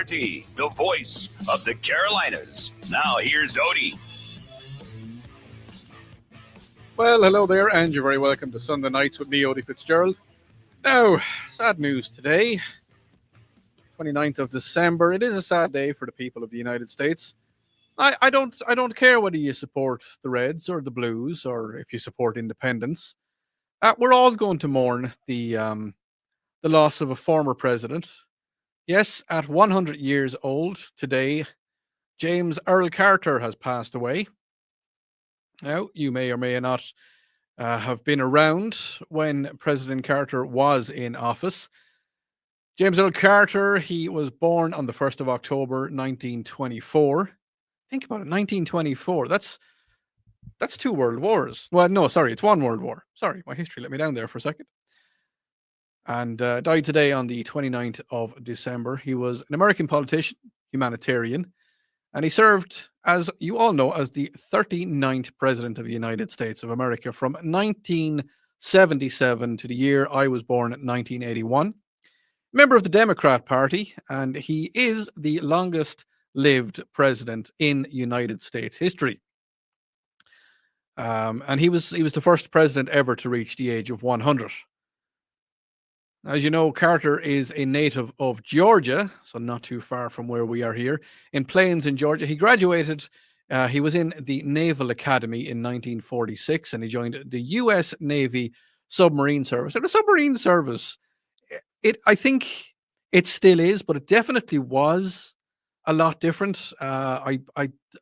KRT, the voice of the Carolinas. Now here's Odi. Well, hello there, and you're very welcome to Sunday Nights with me, Odi Fitzgerald. Now, sad news today, 29th of December. It is a sad day for the people of the United States. I don't care whether you support the Reds or the Blues or if you support independence. We're all going to mourn the loss of a former president. Yes, at 100 years old today, James Earl Carter has passed away. Now, you may or may not have been around when President Carter was in office. James Earl Carter, he was born on the 1st of October, 1924. Think about it, 1924. That's two world wars. Well, no, sorry, it's one world war. Sorry, my history let me down there for a second. And died today on the 29th of December. He was an American politician, humanitarian, and he served, as you all know, as the 39th President of the United States of America from 1977 to the year I was born in 1981. Member of the Democrat Party, and he is the longest lived president in United States history. And he was the first president ever to reach the age of 100. As you know, Carter is a native of Georgia, so not too far from where we are here, in Plains in Georgia. He graduated, he was in the Naval Academy in 1946, and he joined the U.S. Navy Submarine Service. And the submarine service, I think it still is, but it definitely was a lot different. I'm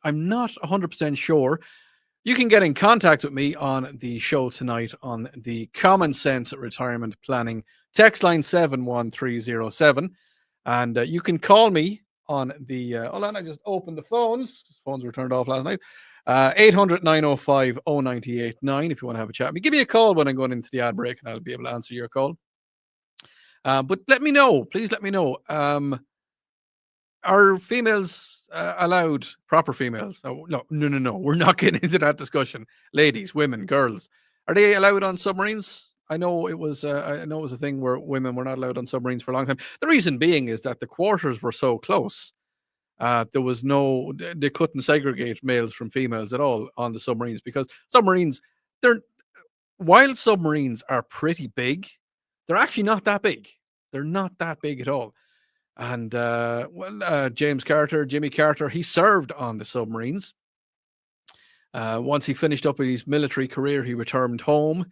not 100% sure. You can get in contact with me on the show tonight on the Common Sense Retirement Planning text line 71307. And you can call me on the, hold on, I just opened the phones. Phones were turned off last night. 800-905-0989 if you want to have a chat with me. Give me a call when I'm going into the ad break and I'll be able to answer your call. But let me know, please let me know. Are females allowed, proper females? Oh, no. We're not getting into that discussion. Ladies, women, girls, are they allowed on submarines? I know it was a thing where women were not allowed on submarines for a long time. The reason being is that the quarters were so close. There was they couldn't segregate males from females at all on the submarines because submarines, while submarines are pretty big, they're actually not that big. They're not that big at all. And Jimmy Carter, he served on the submarines. Once he finished up his military career, he returned home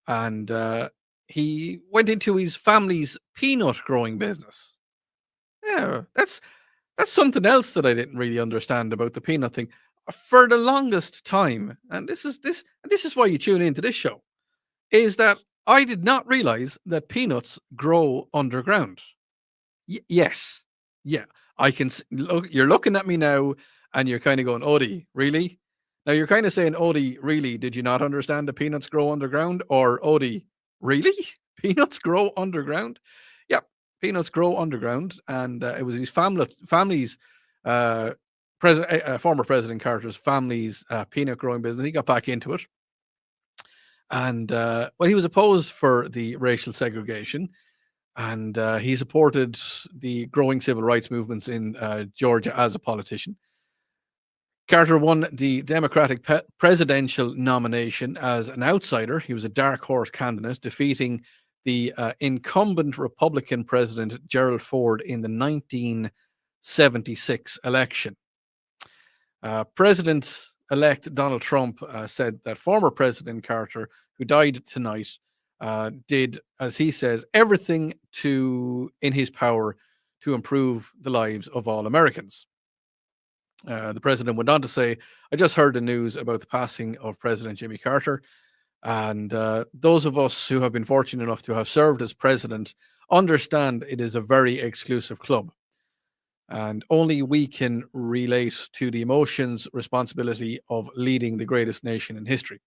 and he went into his family's peanut growing business. Yeah, that's something else that I didn't really understand about the peanut thing for the longest time. And this is why you tune into this show, is that I did not realize that peanuts grow underground. Yes. Yeah. I can look, you're looking at me now and you're kind of going, Odi, really? Now you're kind of saying, Odi, really? Did you not understand the peanuts grow underground? Or Odi, really? Peanuts grow underground? Yeah, peanuts grow underground. And it was his family's former President Carter's family's peanut growing business. He got back into it. And he was opposed for the racial segregation. And he supported the growing civil rights movements in Georgia as a politician. Carter won the Democratic presidential nomination as an outsider. He was a dark horse candidate, defeating the incumbent Republican president Gerald Ford in the 1976 election. President-elect Donald Trump said that former President Carter, who died tonight, did, as he says, everything in his power to improve the lives of all Americans. The president went on to say, I just heard the news about the passing of President Jimmy Carter, and those of us who have been fortunate enough to have served as president understand it is a very exclusive club, and only we can relate to the emotions, responsibility of leading the greatest nation in history.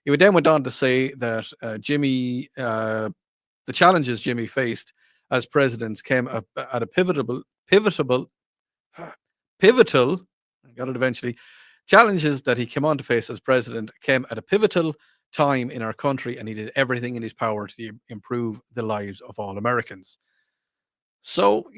He then went on to say that the challenges Jimmy faced as president came at a pivotal, I got it eventually, challenges that he came on to face as president came at a pivotal time in our country, and he did everything in his power to improve the lives of all Americans. So,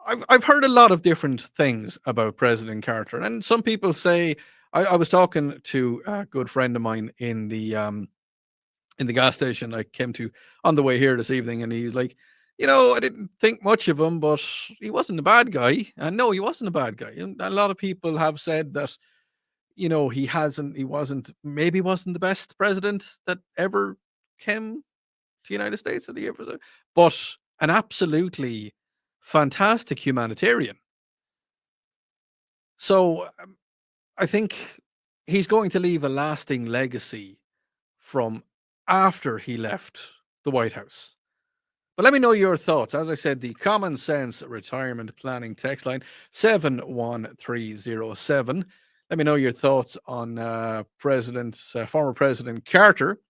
I've heard a lot of different things about President Carter, and some people say I was talking to a good friend of mine in the gas station I came to on the way here this evening, and he's like, I didn't think much of him, but he wasn't a bad guy. And no, he wasn't a bad guy. And a lot of people have said that, he wasn't the best president that ever came to the United States of the ever, but an absolutely fantastic humanitarian. So I think he's going to leave a lasting legacy from after he left the White House. But let me know your thoughts. As I said, the Common Sense Retirement Planning text line 71307. Let me know your thoughts on former President Carter.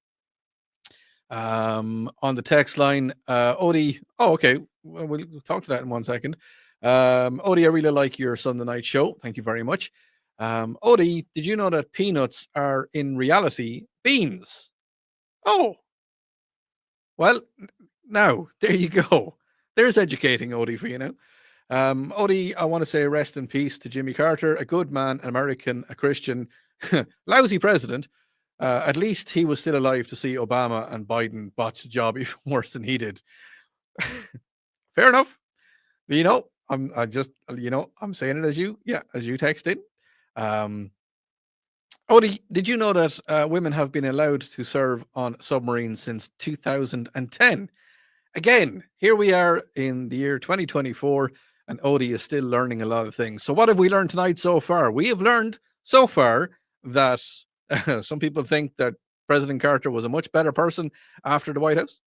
On the text line, Odi. Oh, okay. Well, we'll talk to that in 1 second. Odi, I really like your Sunday night show. Thank you very much. Odi, did you know that peanuts are in reality beans? Oh, well, now there you go. There's educating Odie for you now. Odie, I want to say rest in peace to Jimmy Carter, a good man, an American, a Christian, lousy president. At least he was still alive to see Obama and Biden botch the job even worse than he did. Fair enough. I'm saying it as you texted. Odie, did you know that women have been allowed to serve on submarines since 2010? Again, here we are in the year 2024, and Odie is still learning a lot of things. So what have we learned tonight so far? We have learned so far that some people think that President Carter was a much better person after the White House.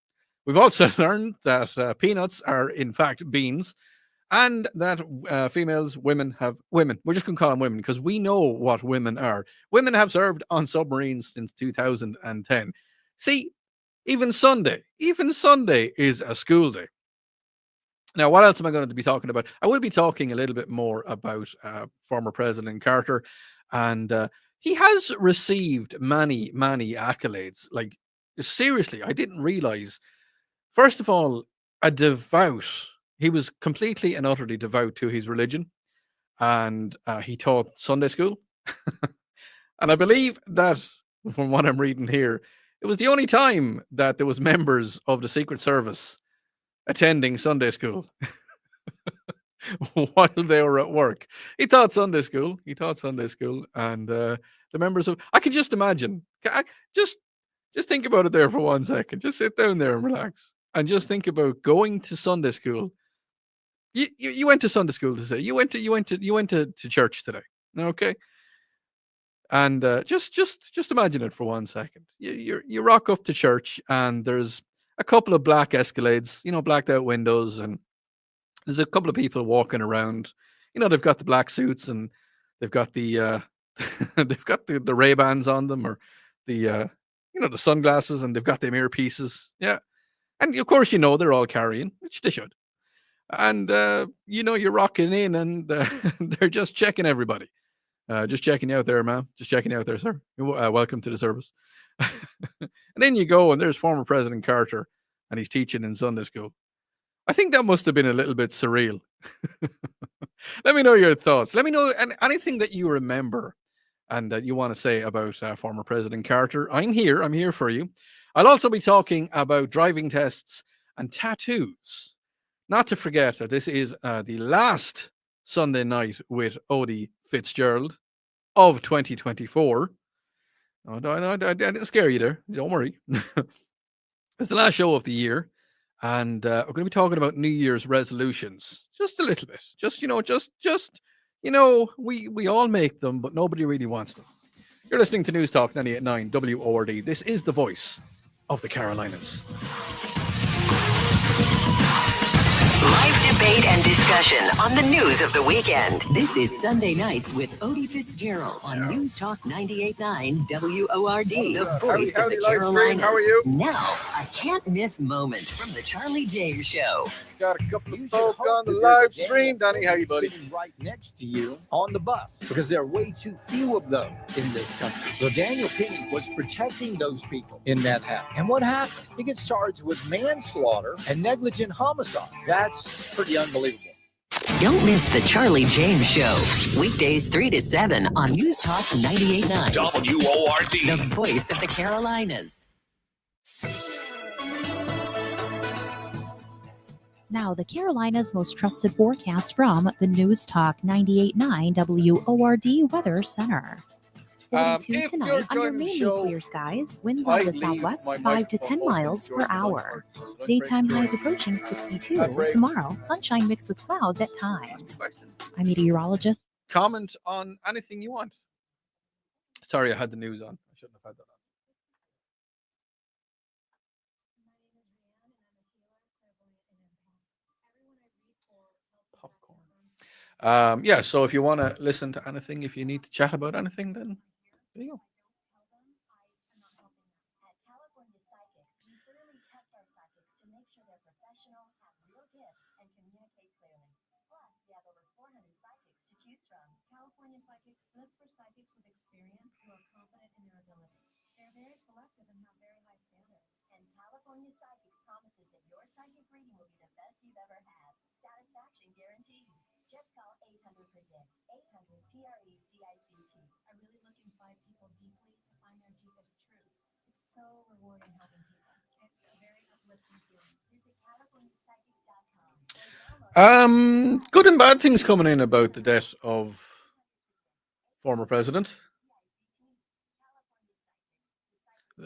We've also learned that peanuts are, in fact, beans, and that women, we're just going to call them women because we know what women are. Women have served on submarines since 2010. See, even Sunday is a school day. Now, what else am I going to be talking about? I will be talking a little bit more about former President Carter, and he has received many, many accolades. Like, seriously, I didn't realize. First of all, he was completely and utterly devout to his religion, and he taught Sunday school. And I believe that, from what I'm reading here, it was the only time that there was members of the Secret Service attending Sunday school while they were at work. He taught Sunday school, and the members of, I can just imagine, just think about it there for 1 second. Just sit down there and relax, and just think about going to Sunday school. You went to Sunday school to say you went to church today, okay? And just imagine it for 1 second. You rock up to church, and there's a couple of black Escalades, blacked out windows, and there's a couple of people walking around. They've got the black suits, and they've got the they've got the Ray-Bans on them, or the the sunglasses, and they've got them earpieces. Yeah, and of course they're all carrying, which they should. And you're rocking in, and they're just checking everybody. Just checking you out there, ma'am. Just checking you out there, sir. Welcome to the service. And then you go, and there's former President Carter, and he's teaching in Sunday school. I think that must have been a little bit surreal. Let me know your thoughts. Let me know anything that you remember and that you want to say about former President Carter. I'm here for you. I'll also be talking about driving tests and tattoos. Not to forget that this is the last Sunday night with Odi Fitzgerald of 2024. Oh, no, I didn't scare you there. Don't worry. It's the last show of the year, and we're going to be talking about New Year's resolutions. Just a little bit. We all make them, but nobody really wants them. You're listening to News Talk 98.9 WORD. This is the voice of the Carolinas. Live debate and discussion on the news of the weekend. This is Sunday Nights with Odi Fitzgerald on News Talk 98.9 WORD. The voice of the Carolinas. How are you? Now, a can't miss moment from the Charlie James Show. Got a couple of folk on the live stream. Danny, how you, buddy? Sitting right next to you on the bus because there are way too few of them in this country. So Daniel Penny was protecting those people in that house. And what happened? He gets charged with manslaughter and negligent homicide. That's pretty unbelievable. Don't miss the Charlie James Show. Weekdays 3 to 7 on News Talk 98.9. WORD. The voice of the Carolinas. Now, the Carolinas' most trusted forecast from the News Talk 98.9 WORD Weather Center. 42 if tonight you're under joining the mainly show, clear skies, winds I out of the leave southwest my 5 to microphone 10 open miles during per the lunch hour. break. Lunch break Daytime during highs approaching 62. lunch break. Tomorrow, sunshine mixed with clouds at times. Question. I'm meteorologist. Comment on anything you want. Sorry, I had the news on. I shouldn't have had that on. Popcorn. Yeah, so if you want to listen to anything, if you need to chat about anything, then there you go. California psychics look for psychics with experience who are confident in their abilities. They're very selective and have very high standards. And California Psychics promises that your psychic reading will be the best you've ever had. Satisfaction guaranteed. Just call 800-PREDICT. 800-PREDICT. I really look inside people deeply to find their deepest truth. It's so rewarding helping people. It's a very uplifting feeling. Visit CaliforniaPsychics.com. Good and bad things coming in about the death of former president.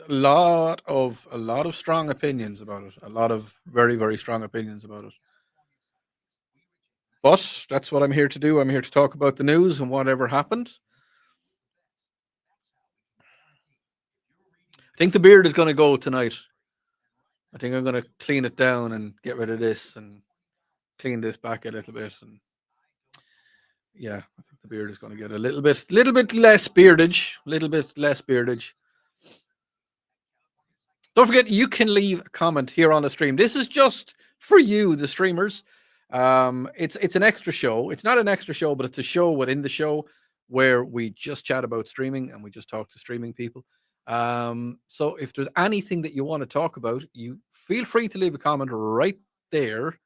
A lot of strong opinions about it. A lot of very, very strong opinions about it. But that's what I'm here to do. I'm here to talk about the news and whatever happened. I think the beard is going to go tonight. I think I'm going to clean it down and get rid of this and clean this back a little bit. And yeah, I think the beard is going to get a little bit less beardage. Don't forget, you can leave a comment here on the stream. This is just for you, the streamers. It's an extra show. It's not an extra show, but it's a show within the show where we just chat about streaming and we just talk to streaming people. So if there's anything that you want to talk about, you feel free to leave a comment right there,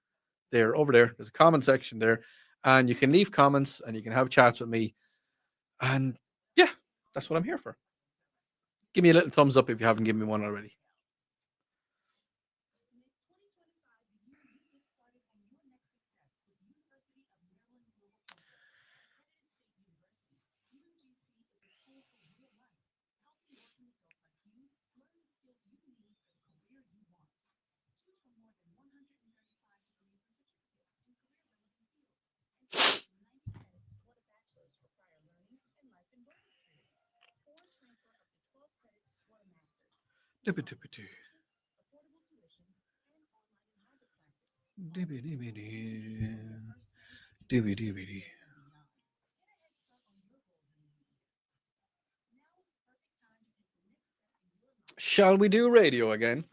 over there. There's a comment section there, and you can leave comments and you can have chats with me. And yeah, that's what I'm here for. Give me a little thumbs up if you haven't given me one already. Shall we do radio again?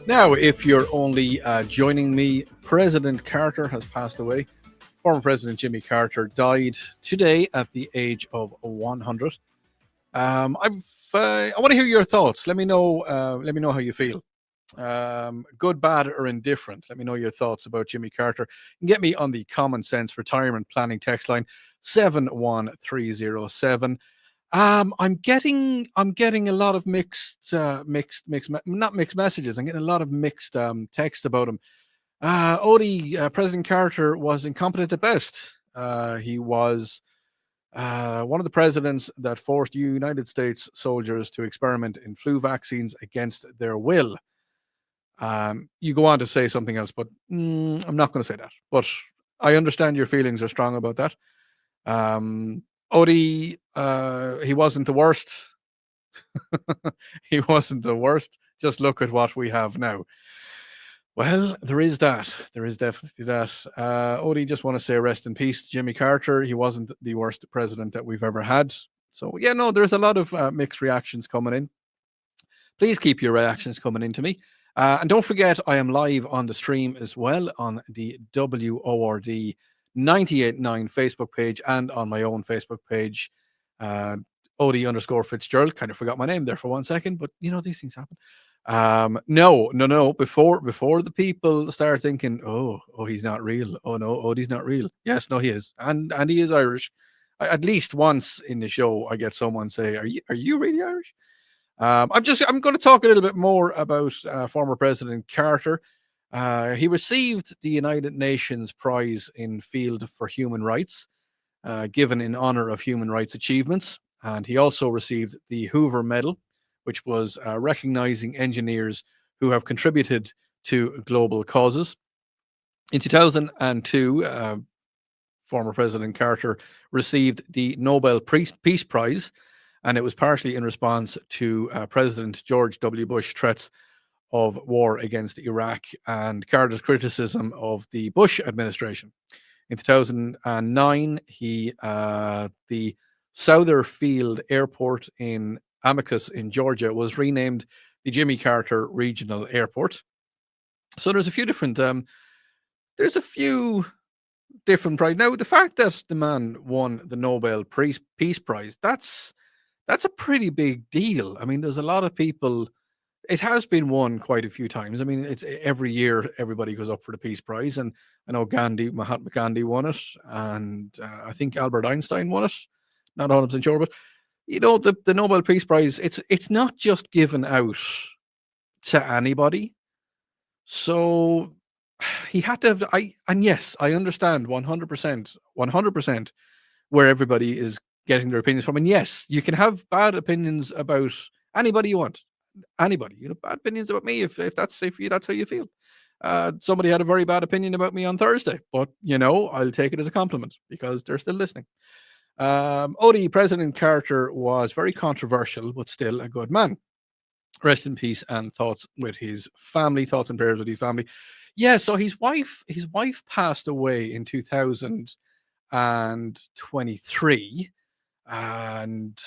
Now, if you're only joining me, President Carter has passed away. Former President Jimmy Carter died today at the age of 100. I want to hear your thoughts. Let me know how you feel. Good, bad, or indifferent. Let me know your thoughts about Jimmy Carter. You can get me on the Common Sense Retirement Planning text line 71307. I'm getting a lot of mixed not mixed messages. I'm getting a lot of mixed text about him. Odi, President Carter was incompetent at best. He was one of the presidents that forced United States soldiers to experiment in flu vaccines against their will. You go on to say something else, but I'm not going to say that. But I understand your feelings are strong about that. Odi, he wasn't the worst. He wasn't the worst. Just look at what we have now. Well, there is that. There is definitely that. Odie, just want to say rest in peace to Jimmy Carter. He wasn't the worst president that we've ever had. So, yeah, no, there's a lot of mixed reactions coming in. Please keep your reactions coming in to me. And don't forget, I am live on the stream as well on the WORD 98.9 Facebook page and on my own Facebook page, Odi _ Fitzgerald. Kind of forgot my name there for 1 second, but you know, these things happen. No. Before the people start thinking, oh, he's not real. Oh no, Odie's not real. Yes, no, he is, and he is Irish. At least once in the show, I get someone say, "Are you really Irish?" I'm going to talk a little bit more about former President Carter. He received the United Nations Prize in Field for Human Rights, given in honor of human rights achievements, and he also received the Hoover Medal, which was recognizing engineers who have contributed to global causes. In 2002, former President Carter received the Nobel Peace Prize, and it was partially in response to President George W. Bush threats of war against Iraq and Carter's criticism of the Bush administration. In 2009, the Southerfield Airport in Amicus in Georgia was renamed the Jimmy Carter Regional Airport. So there's a few different prizes. Now, the fact that the man won the Nobel Peace Prize, that's a pretty big deal. I mean, there's a lot of people. It has been won quite a few times. I mean, it's every year everybody goes up for the Peace Prize, and I know Mahatma Gandhi won it, and I think Albert Einstein won it. Not 100% sure, but you know, the Nobel Peace Prize, it's not just given out to anybody. So he had to have, yes, I understand 100% where everybody is getting their opinions from. And yes, you can have bad opinions about anybody you want. Anybody, you know, bad opinions about me if that's how you feel. Somebody had a very bad opinion about me on Thursday, but you know, I'll take it as a compliment because they're still listening. Odie, President Carter was very controversial, but still a good man. Rest in peace, and thoughts with his family. Thoughts and prayers with his family. Yeah, so his wife passed away in 2023, and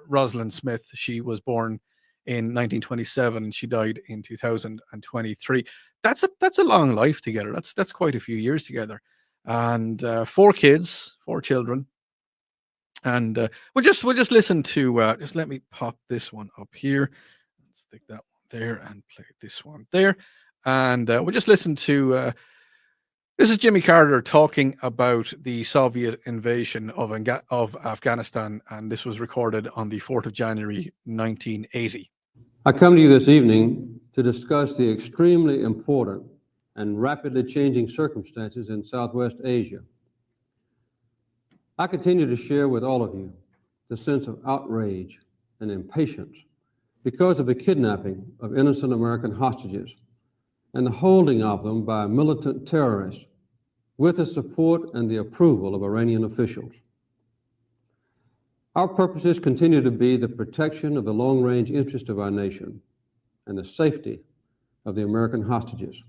Rosalind Smith. She was born in 1927. She died in 2023. That's a long life together. That's quite a few years together, and 4 kids, 4 children. And we'll just listen to. Just let me pop this one up here. Stick that one there and play this one there, and we'll just listen to. This is Jimmy Carter talking about the Soviet invasion of Afghanistan, and this was recorded on the 4th of January, 1980. I come to you this evening to discuss the extremely important and rapidly changing circumstances in Southwest Asia. I continue to share with all of you the sense of outrage and impatience because of the kidnapping of innocent American hostages and the holding of them by militant terrorists with the support and the approval of Iranian officials. Our purposes continue to be the protection of the long-range interest of our nation and the safety of the American hostages.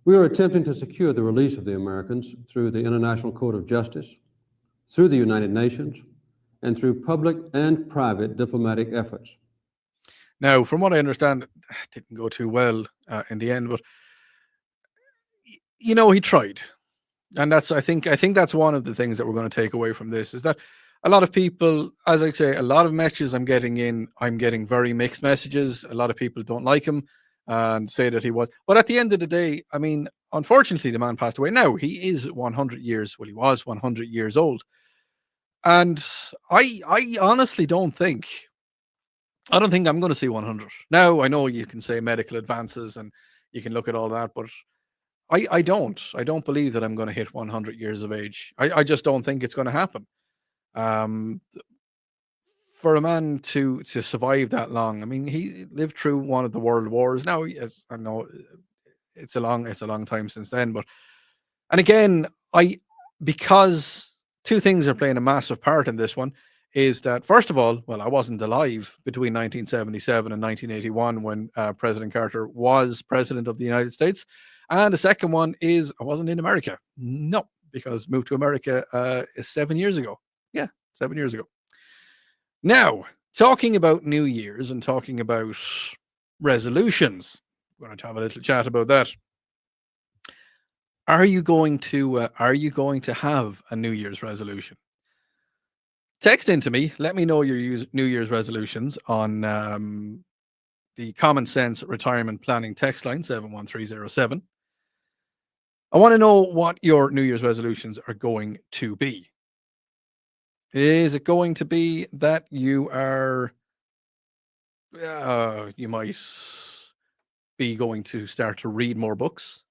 We are attempting to secure the release of the Americans through the International Court of Justice, through the United Nations, and through public and private diplomatic efforts. Now, from what I understand, it didn't go too well in the end, but you know, he tried, and I think that's one of the things that we're going to take away from this, is that a lot of people, as I say, a lot of messages I'm getting very mixed messages. A lot of people don't like him and say that he was, but at the end of the day, I mean, unfortunately, the man passed away. Now he is 100 years. Well, he was 100 years old, and I honestly don't think I'm going to see 100. Now, I know you can say medical advances and you can look at all that, but I don't believe that I'm going to hit 100 years of age. I just don't think it's going to happen. For a man to survive that long, I mean, he lived through one of the world wars. Now, yes, I know it's a long time since then, but, and again, because 2 things are playing a massive part in this one. is that, first of all, well, I wasn't alive between 1977 and 1981 when President Carter was president of the United States. And the second one is I wasn't in America. No, because moved to America 7 years ago. Yeah, 7 years ago. Now, talking about New Year's and talking about resolutions, we're going to have a little chat about that. Are you going to have a New Year's resolution? Text into me. Let me know your New Year's resolutions on the Common Sense Retirement Planning text line 71307. I want to know what your New Year's resolutions are going to be. Is it going to be that you are, you might be going to start to read more books?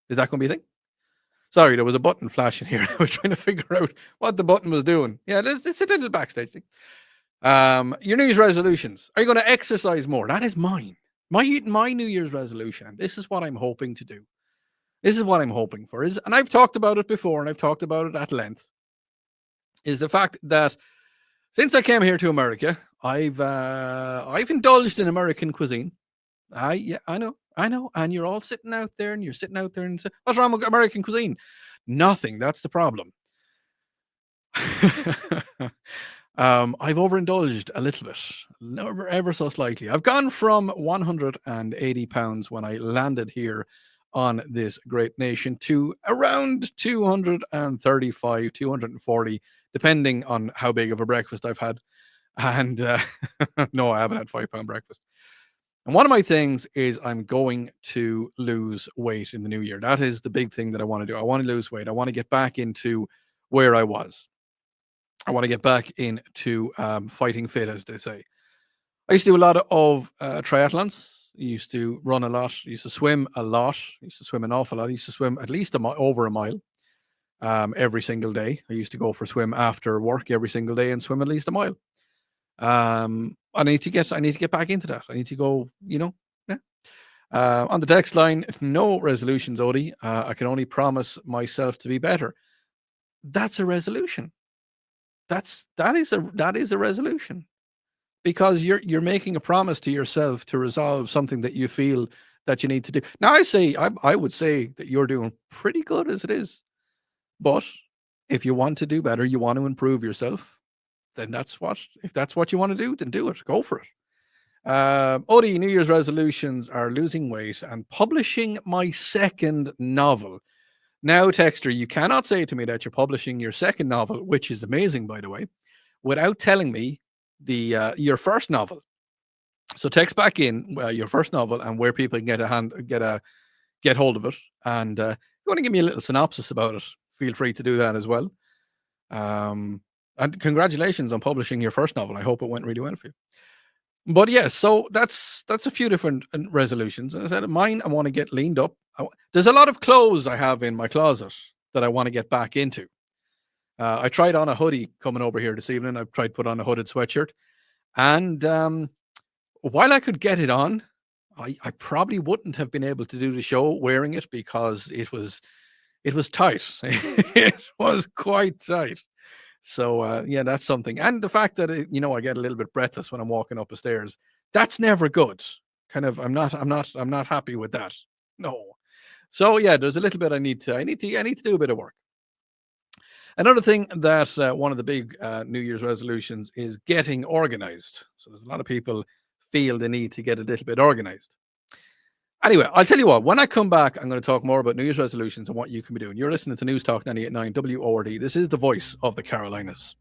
Is that going to be a thing? Sorry, there was a button flashing here. I was trying to figure out what the button was doing. Yeah, it's a little backstage thing. Your New Year's resolutions. Are you going to exercise more? That is mine. My New Year's resolution, and this is what I'm hoping to do. This is what I'm hoping for. And I've talked about it before, and I've talked about it at length, is the fact that since I came here to America, I've indulged in American cuisine. I know. And you're all sitting out there, and say, what's wrong with American cuisine? Nothing. That's the problem. I've overindulged a little bit, ever so slightly. I've gone from 180 pounds when I landed here on this great nation to around 235, 240, depending on how big of a breakfast I've had. And no, I haven't had £5 breakfast. And one of my things is I'm going to lose weight in the new year. That is the big thing that I want to do. I want to lose weight. I want to get back into where I was. I want to get back into fighting fit, as they say. I used to do a lot of triathlons. I used to run a lot. I used to swim a lot. I used to swim an awful lot. I used to swim at least over a mile every single day. I used to go for a swim after work every single day and swim at least a mile. I need to get back into that. I need to go, yeah. On the text line, no resolutions, Odi. I can only promise myself to be better. That's a resolution. That is a resolution, because you're making a promise to yourself to resolve something that you feel that you need to do. Now, I would say that you're doing pretty good as it is, but if you want to do better, you want to improve yourself, then if that's what you want to do, then do it. Go for it. Odi, New Year's resolutions are losing weight and publishing my second novel. Now, Texter, you cannot say to me that you're publishing your second novel, which is amazing, by the way, without telling me your first novel. So text back in your first novel and where people can get hold of it. And if you want to give me a little synopsis about it, feel free to do that as well. And congratulations on publishing your first novel. I hope it went really well for you. But yes, so that's a few different resolutions. As I said, mine, I want to get leaned up. There's a lot of clothes I have in my closet that I want to get back into. I tried on a hoodie coming over here this evening. I tried to put on a hooded sweatshirt. And while I could get it on, I probably wouldn't have been able to do the show wearing it because it was tight. It was quite tight. So yeah, that's something. And the fact that I get a little bit breathless when I'm walking up the stairs, that's never good. Kind of, I'm not happy with that. No. So yeah, there's a little bit I need to do a bit of work. Another thing that one of the big New Year's resolutions is getting organized. So there's a lot of people feel the need to get a little bit organized. Anyway, I'll tell you what, when I come back, I'm going to talk more about New Year's resolutions and what you can be doing. You're listening to News Talk 98.9 WORD. This is the voice of the Carolinas.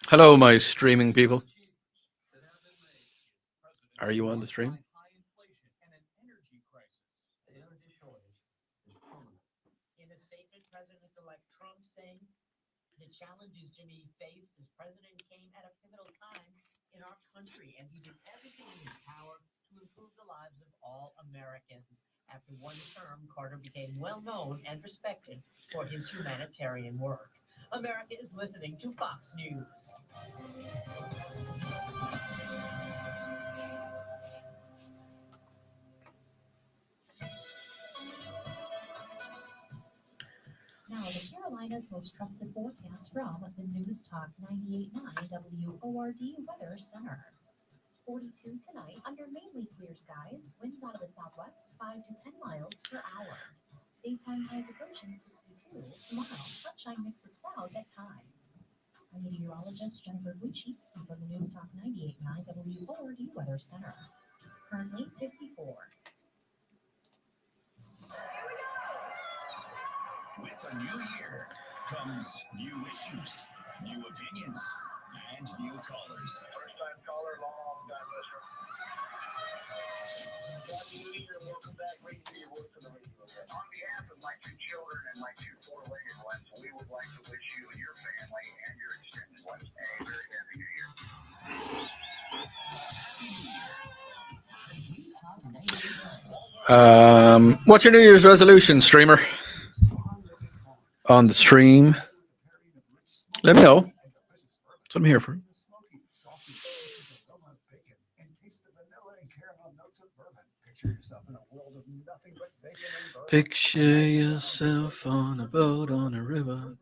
Hello, my streaming people. Are you on the stream? In a statement, President-elect Trump saying the challenges Jimmy faced as president came at a pivotal time in our country, and he did everything in his power to improve the lives of all Americans. After one term, Carter became well known and respected for his humanitarian work. America is listening to Fox News. Now, the Carolinas' most trusted forecast from the News Talk 98.9 WORD Weather Center. 42 tonight under mainly clear skies. Winds out of the southwest 5 to 10 miles per hour. Daytime highs approaching 62. Tomorrow, sunshine mixed with clouds at times. I'm meteorologist Jennifer Gucci from the News Talk 98.9 WORD Weather Center. Currently 54. With a new year comes new issues, new opinions, and new callers. First-time caller, long-time listener. Happy New Year, welcome back. Great to see you work for the radio. On behalf of my 2 children and my 2 four-legged ones, we would like to wish you and your family and your extended ones a very happy New Year. What's your New Year's resolution, streamer? On the stream, let me know. That's what I'm here for. Picture yourself on a boat on a river.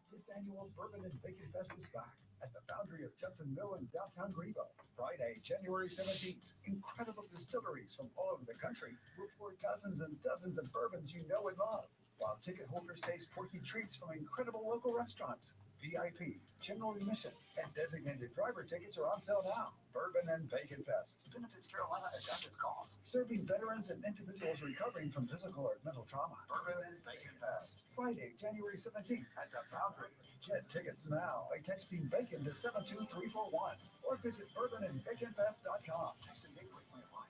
This annual Bourbon and Bacon Fest is back at the Foundry of Judson Mill in downtown Greenville. Friday, January 17th. Incredible distilleries from all over the country will pour dozens and dozens of bourbons you know and love, while ticket holders taste quirky treats from incredible local restaurants. VIP, general admission, and designated driver tickets are on sale now. Bourbon and Bacon Fest. Benefits Carolina at its cost. Serving veterans and individuals recovering from physical or mental trauma. Bourbon and Bacon Fest. Friday, January 17th at the Foundry. Get tickets now by texting BACON to 72341 or visit bourbonandbaconfest.com. Text and date with online.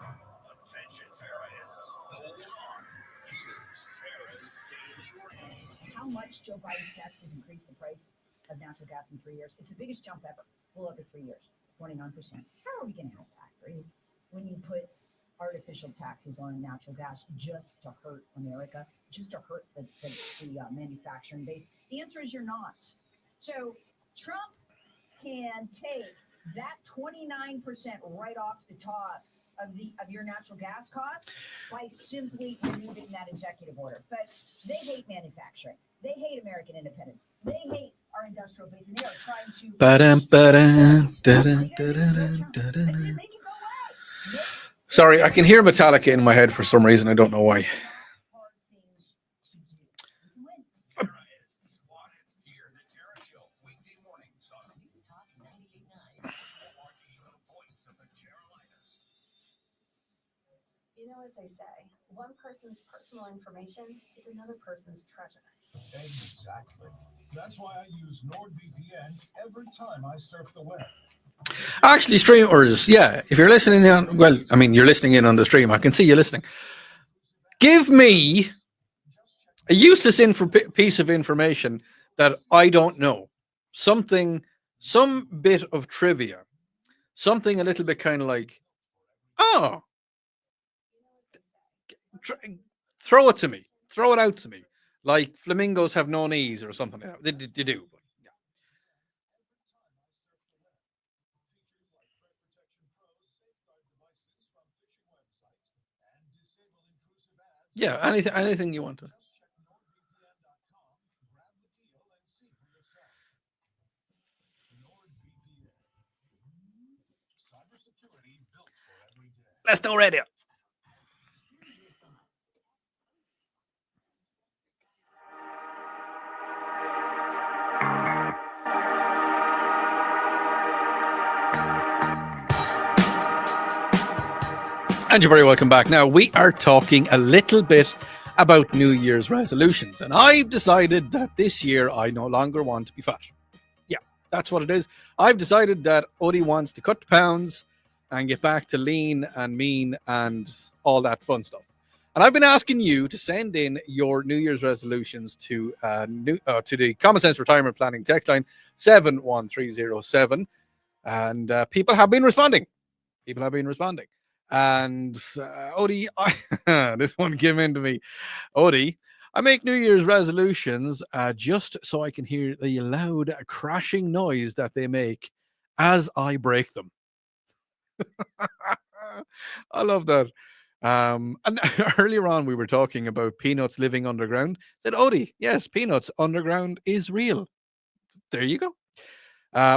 Attention, terrorists. Hold on. Here's Tara's Daily Rant. How much Joe Biden's taxes increased the price of natural gas in 3 years? It's the biggest jump ever. Well, over 3 years, 29%. How are we going to have that raise when you put artificial taxes on natural gas just to hurt America, just to hurt the manufacturing base? The answer is you're not. So Trump can take that 29% right off the top of your natural gas costs by simply removing that executive order. Folks, they hate manufacturing. They hate American independence. They hate our industrial base, and they are trying to Sorry, I can hear Metallica in my head for some reason. I don't know why. You know, as they say, one person's personal information is another person's treasure. Exactly. That's why I use NordVPN every time I surf the web. Actually, streamers, yeah, if you're listening on, well, I mean, you're listening in on the stream. I can see you listening. Give me a useless piece of information that I don't know. Some bit of trivia. Something a little bit kind of like, oh, throw it to me. Throw it out to me. Like flamingos have no knees or something like that. They do. But yeah, anything you want to. Let's do radio. And you're very welcome back. Now, we are talking a little bit about New Year's resolutions. And I've decided that this year I no longer want to be fat. Yeah, that's what it is. I've decided that Odi wants to cut the pounds and get back to lean and mean and all that fun stuff. And I've been asking you to send in your New Year's resolutions to the Common Sense Retirement Planning text line 71307, and people have been responding. And Odi, this one came in to me. Odi, I make New Year's resolutions just so I can hear the loud crashing noise that they make as I break them. I love that. And earlier on, we were talking about peanuts living underground. Said Odi, yes, peanuts underground is real. There you go.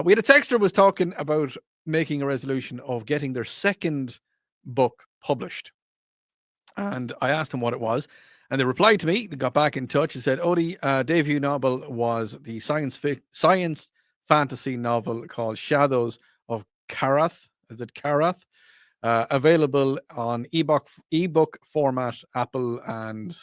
We had a texter was talking about making a resolution of getting their second book published. And I asked him what it was. And they replied to me. They got back in touch and said, Odi, debut novel was the science fantasy novel called Shadows of Karath. Is it Karath? Available on ebook format, Apple and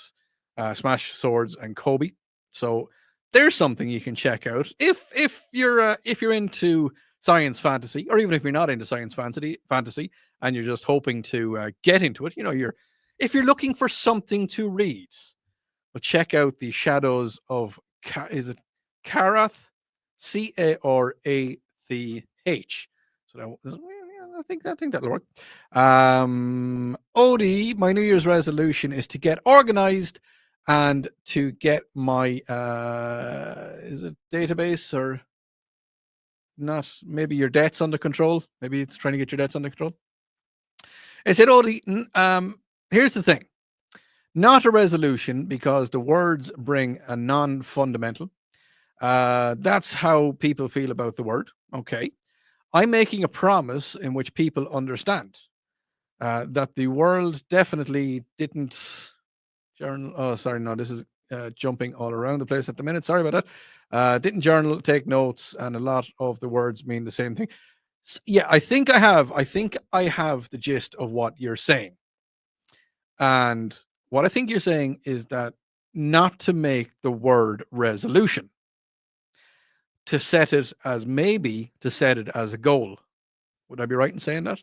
Smash Swords and Kobe. So there's something you can check out if you're into science fantasy, or even if you're not into science fantasy and you're just hoping to get into it. If you're looking for something to read, well, check out the Shadows of is it Karath? Karath. So I think that'll work. Odi, my New Year's resolution is to get organized and to get my is it database or not? Maybe your debts under control. Maybe it's trying to get your debts under control. I said, Odi, here's the thing. Not a resolution, because the words bring a non-fundamental. That's how people feel about the word. Okay. I'm making a promise in which people understand that the world definitely didn't journal. Oh, sorry. No, this is jumping all around the place at the minute. Sorry about that. Didn't journal, take notes, and a lot of the words mean the same thing. Yeah, I think I have the gist of what you're saying. And what I think you're saying is that not to make the word resolution, to set it as a goal. Would I be right in saying that?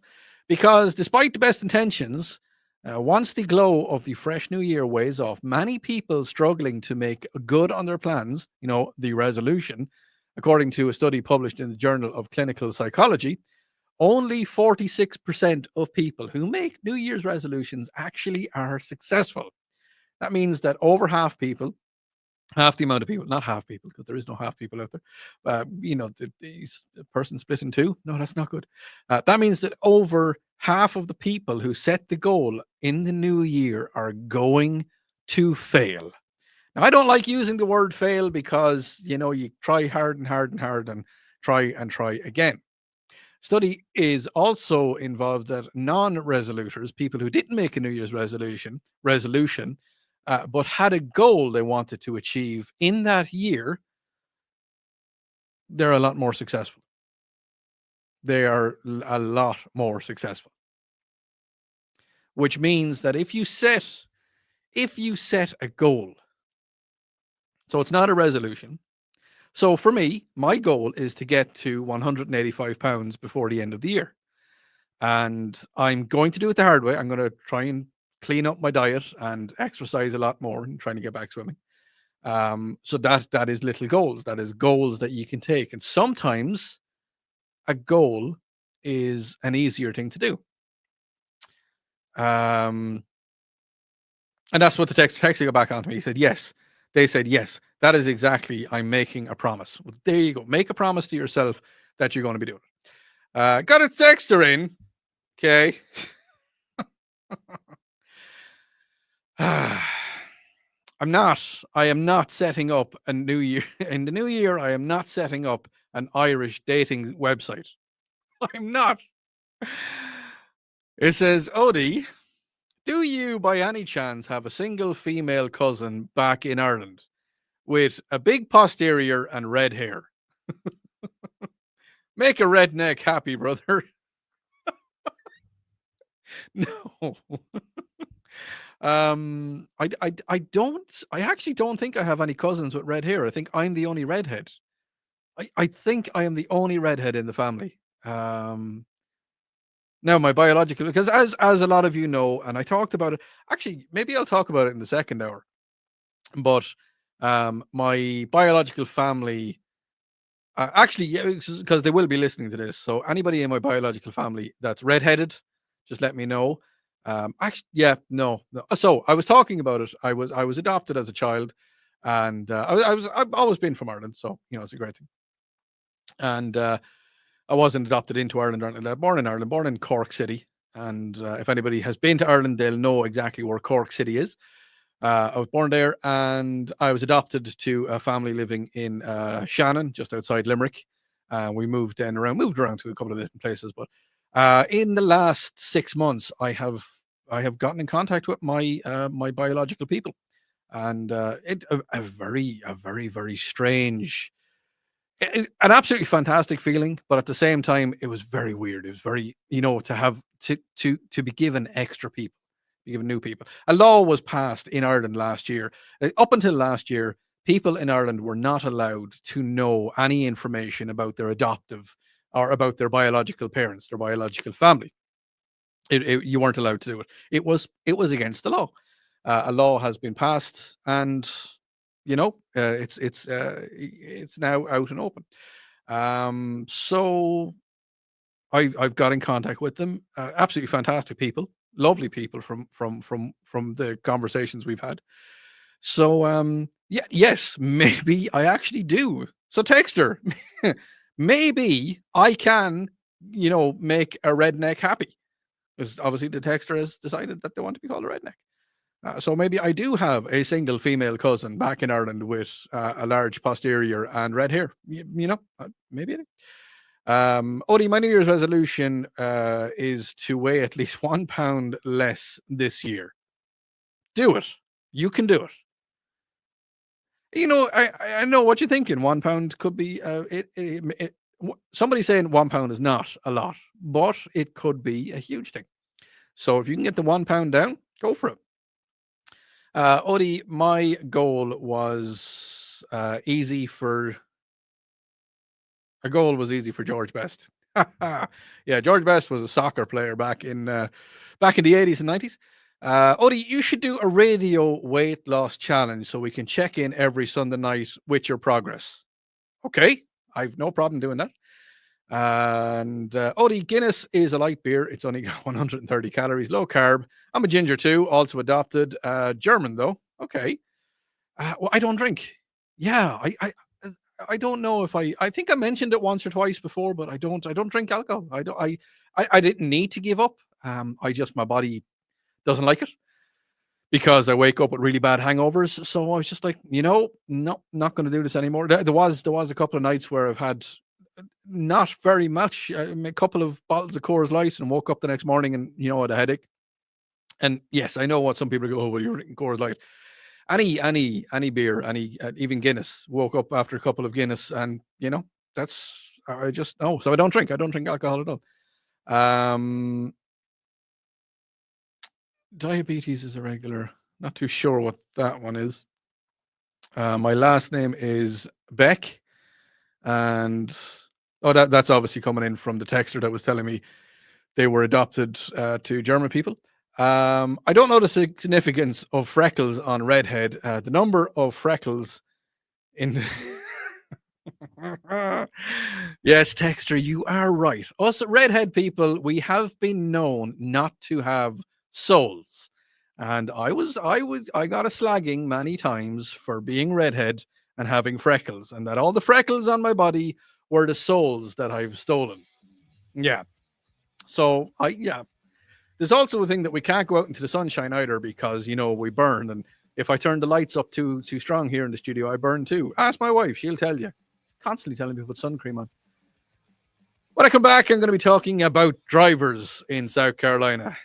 Because despite the best intentions, once the glow of the fresh new year wears off, many people struggling to make good on their plans, the resolution, according to a study published in the Journal of Clinical Psychology, only 46% of people who make New Year's resolutions actually are successful. That means that over half the amount of people, not half people, because there is no half people out there. The person split in two. No, that's not good. That means that over half of the people who set the goal in the new year are going to fail. Now, I don't like using the word fail because, you try hard and hard and hard and try again. Study is also involved that non-resoluters, people who didn't make a New Year's resolution, but had a goal they wanted to achieve in that year, they're a lot more successful. They are a lot more successful. Which means that if you set a goal, so it's not a resolution. So for me, my goal is to get to 185 pounds before the end of the year. And I'm going to do it the hard way. I'm going to try and clean up my diet and exercise a lot more and trying to get back swimming. So that is little goals. That is goals that you can take. And sometimes a goal is an easier thing to do. And that's what the texter got back onto me. He said, yes. They said, yes, that is exactly, I'm making a promise. Well, there you go. Make a promise to yourself that you're going to be doing it. Got a texter in. Okay. I am not setting up a new year. In the new year, I am not setting up an Irish dating website. I'm not. It says, Odi, do you by any chance have a single female cousin back in Ireland with a big posterior and red hair? Make a redneck happy, brother. No. I actually don't think I have any cousins with red hair. I think I'm the only redhead. I think I am the only redhead in the family. Now, my biological, because as a lot of you know, and I talked about it. Actually, maybe I'll talk about it in the second hour. But my biological family, actually, yeah, because they will be listening to this. So anybody in my biological family that's redheaded, just let me know. Actually, yeah, no, no. So I was talking about it. I was adopted as a child, and I've always been from Ireland, so it's a great thing. And I wasn't adopted into Ireland. I was born in Ireland, born in Cork City. And if anybody has been to Ireland, they'll know exactly where Cork City is. I was born there, and I was adopted to a family living in Shannon, just outside Limerick. We moved around to a couple of different places. But in the last 6 months, I have gotten in contact with my biological people, and a very very strange, an absolutely fantastic feeling, but at the same time, it was very weird. It was very, to have to be given extra people, be given new people. A law was passed in Ireland last year. Up until last year, people in Ireland were not allowed to know any information about their adoptive or about their biological parents, their biological family. You weren't allowed to do it. It was against the law. A law has been passed, and it's now out and open. So I've got in contact with them. Absolutely fantastic people, lovely people from the conversations we've had. So yeah, yes, maybe I actually do. So Texter, maybe I can, make a redneck happy, because obviously the Texter has decided that they want to be called a redneck. So maybe I do have a single female cousin back in Ireland with a large posterior and red hair. Maybe. Odie, my New Year's resolution is to weigh at least 1 pound less this year. Do it. You can do it. I know what you're thinking. 1 pound could be. Somebody saying 1 pound is not a lot, but it could be a huge thing. So if you can get the 1 pound down, go for it. Odie, my goal was easy for George Best. Yeah, George Best was a soccer player back in the 80s and 90s. Odie, you should do a radio weight loss challenge so we can check in every Sunday night with your progress. Okay, I've no problem doing that. And Odie, Guinness is a light beer. It's only got 130 calories, low carb. I'm a ginger too, also adopted. German though. Okay. Well, I don't drink. Yeah, I don't know if I think I mentioned it once or twice before, but I don't drink alcohol. I didn't need to give up. My body doesn't like it because I wake up with really bad hangovers. So I was just like, no, not going to do this anymore. There was a couple of nights where I've had not very much, a couple of bottles of Coors Light, and woke up the next morning and had a headache. And yes, I know what some people go, oh, well, you're drinking Coors Light. Any beer, even Guinness. Woke up after a couple of Guinness, and that's I just no. So I don't drink. I don't drink alcohol at all. Diabetes is irregular. Not too sure what that one is. My last name is Beck, and that's obviously coming in from the texter that was telling me they were adopted to German people. I don't know the significance of freckles on redhead. The number of freckles in yes, Texter, you are right. Us redhead people, we have been known not to have souls. And I got a slagging many times for being redhead and having freckles, and that all the freckles on my body were the souls that I've stolen. Yeah. So there's also a thing that we can't go out into the sunshine either because we burn, and if I turn the lights up too strong here in the studio, I burn too. Ask my wife; she'll tell you. She's constantly telling me to put sun cream on. When I come back, I'm going to be talking about drivers in South Carolina.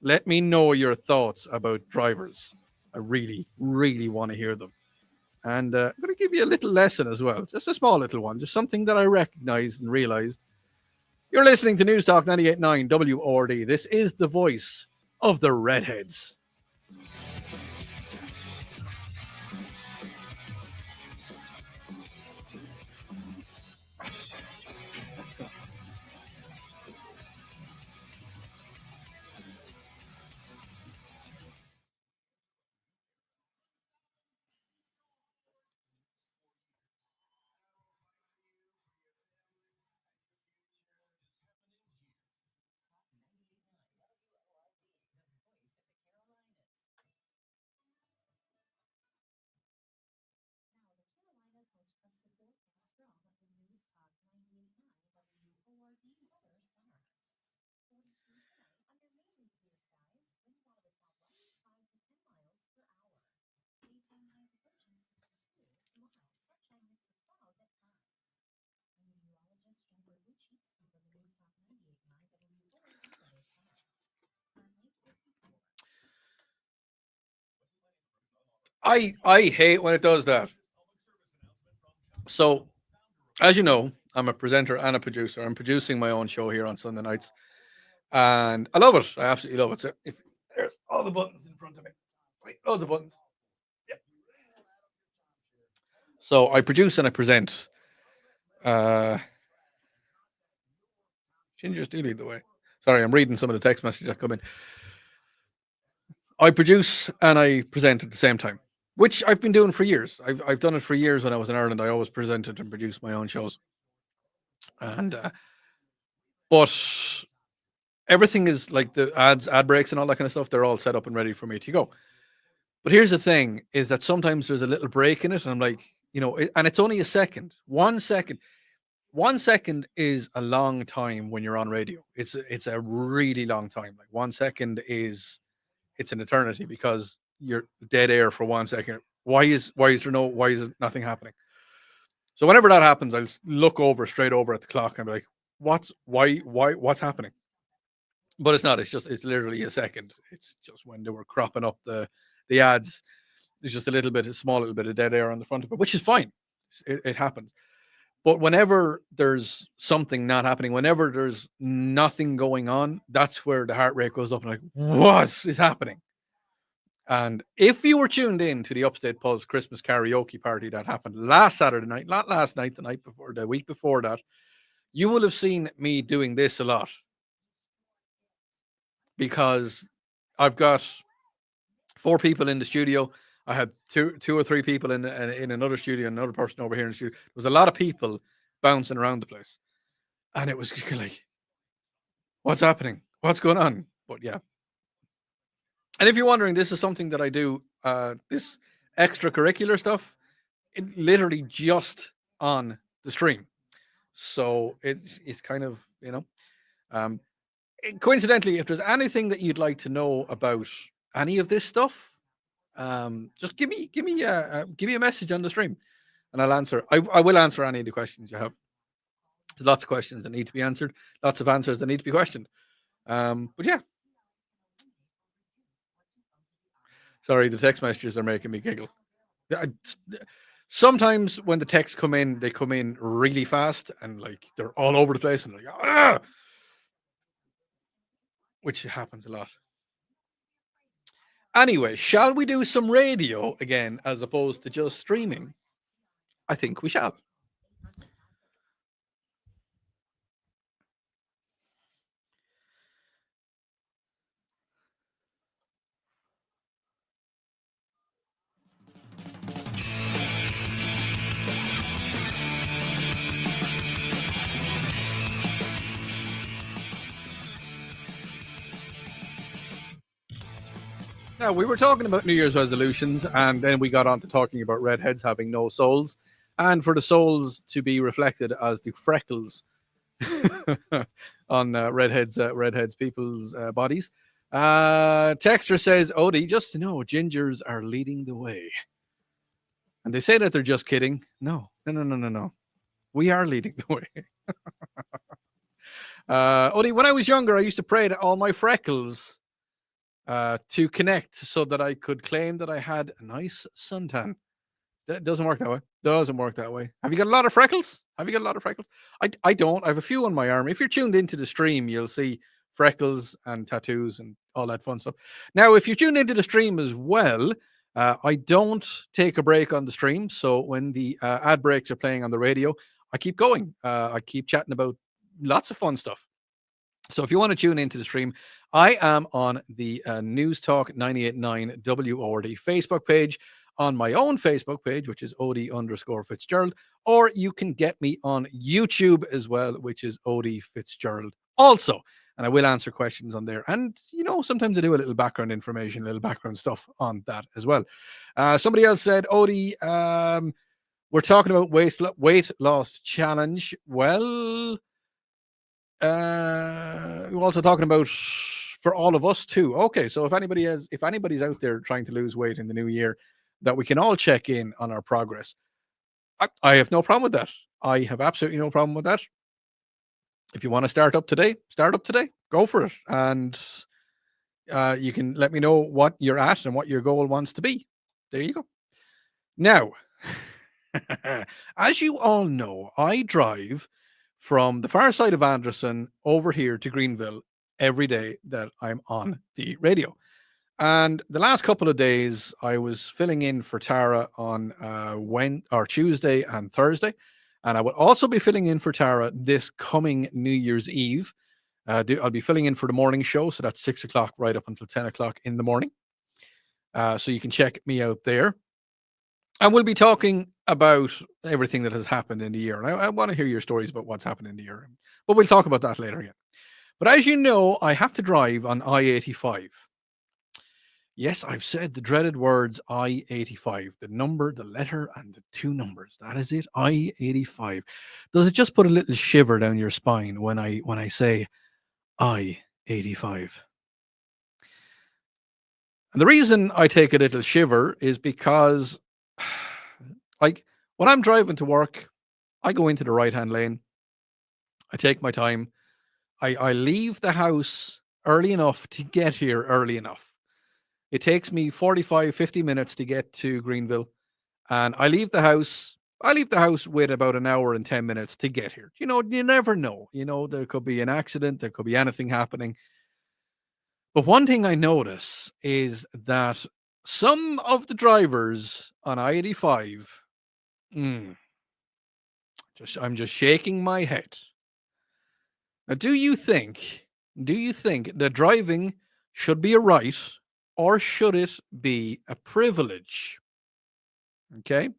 Let me know your thoughts about drivers. I really, really want to hear them. And I'm going to give you a little lesson as well, just a small little one, just something that I recognized and realized. You're listening to News Talk 98.9 WORD. This is the voice of the redheads. I hate when it does that. So, as you know, I'm a presenter and a producer. I'm producing my own show here on Sunday nights, and I love it. I absolutely love it. So if there's all the buttons in front of me, right, loads of buttons. Yep. So I produce and I present. Gingers do lead the way. Sorry, I'm reading some of the text messages that come in. I produce and I present at the same time, which I've been doing for years. I've done it for years. When I was in Ireland, I always presented and produced my own shows, and but everything is like the ad breaks and all that kind of stuff. They're all set up and ready for me to go. But here's the thing: is that sometimes there's a little break in it, and I'm like, and it's only a second, 1 second. 1 second is a long time when you're on radio. It's a really long time. Like 1 second it's an eternity because you're dead air for 1 second. Why is nothing happening? So whenever that happens, I'll look straight over at the clock and be like, what's happening? But it's not. It's literally a second. It's just when they were cropping up the ads. There's just a small little bit of dead air on the front of it, which is fine. It happens. But whenever there's something not happening, whenever there's nothing going on, that's where the heart rate goes up and like, what is happening? And if you were tuned in to the Upstate Pulse Christmas karaoke party that happened last Saturday night, not last night, the night before, the week before that, you will have seen me doing this a lot. Because I've got 4 people in the studio. I had two or three people in another studio, another person over here in the studio. There was a lot of people bouncing around the place. And it was like, what's happening? What's going on? But yeah. And if you're wondering, this is something that I do, this extracurricular stuff, it literally just on the stream. So it's kind of, coincidentally, if there's anything that you'd like to know about any of this stuff, just give me a message on the stream, and I'll answer. I will answer any of the questions you have. There's lots of questions that need to be answered, lots of answers that need to be questioned. But yeah, sorry, the text messages are making me giggle. Sometimes when the texts come in, they come in really fast and like they're all over the place and like, ah! Which happens a lot. Anyway, shall we do some radio again as opposed to just streaming? I think we shall. Now, we were talking about New Year's resolutions, and then we got on to talking about redheads having no souls, and for the souls to be reflected as the freckles on redheads people's bodies. Texter says, Odi, just to know, gingers are leading the way. And they say that they're just kidding. No. We are leading the way. Odi, when I was younger, I used to pray that all my freckles to connect so that I could claim that I had a nice suntan. That doesn't work that way. Doesn't work that way. Have you got a lot of freckles? I don't. I have a few on my arm. If you're tuned into the stream, you'll see freckles and tattoos and all that fun stuff. Now, if you're tuned into the stream as well, I don't take a break on the stream. So when the ad breaks are playing on the radio, I keep going. I keep chatting about lots of fun stuff. So if you want to tune into the stream, I am on the News Talk 98.9 WORD Facebook page, on my own Facebook page, which is Odi_Fitzgerald, or you can get me on YouTube as well, which is Odi Fitzgerald also. And I will answer questions on there. And, sometimes I do a little background information, a little background stuff on that as well. Somebody else said, Odi, we're talking about weight loss challenge. Well, we're also talking about for all of us too. Okay, so if anybody's out there trying to lose weight in the new year, that we can all check in on our progress. I have no problem with that. I have absolutely no problem with that. If you want to start up today, go for it. And you can let me know what you're at and what your goal wants to be. There you go. Now, as you all know, I drive from the far side of Anderson over here to Greenville every day that I'm on the radio. And the last couple of days, I was filling in for Tara on Tuesday and Thursday, and I will also be filling in for Tara this coming New Year's Eve. I'll be filling in for the morning show, so that's 6 o'clock right up until 10 o'clock in the morning. So you can check me out there. And we'll be talking about everything that has happened in the year. And I want to hear your stories about what's happened in the year. But we'll talk about that later again. But as you know, I have to drive on I-85. Yes, I've said the dreaded words I-85. The number, the letter, and the two numbers. That is it, I-85. Does it just put a little shiver down your spine when I say I-85? And the reason I take a little shiver is because, like, when I'm driving to work, I go into the right-hand lane. I take my time. I leave the house early enough to get here early enough. It takes me 45, 50 minutes to get to Greenville. And I leave the house with about an hour and 10 minutes to get here. You know, you never know. You know, there could be an accident. There could be anything happening. But one thing I notice is that some of the drivers on I-85, I'm just shaking my head. Now, do you think that driving should be a right or should it be a privilege? Okay.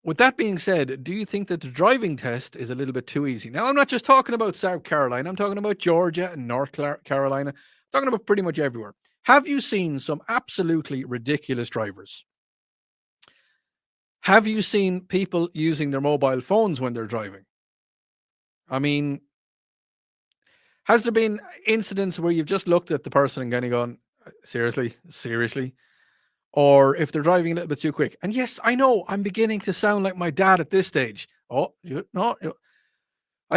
With that being said, do you think that the driving test is a little bit too easy? Now, I'm not just talking about South Carolina. I'm talking about Georgia and North Carolina. I'm talking about pretty much everywhere. Have you seen some absolutely ridiculous drivers? Have you seen people using their mobile phones when they're driving? I mean, has there been incidents where you've just looked at the person and kind of gone, seriously? Or if they're driving a little bit too quick. And yes, I know I'm beginning to sound like my dad at this stage. I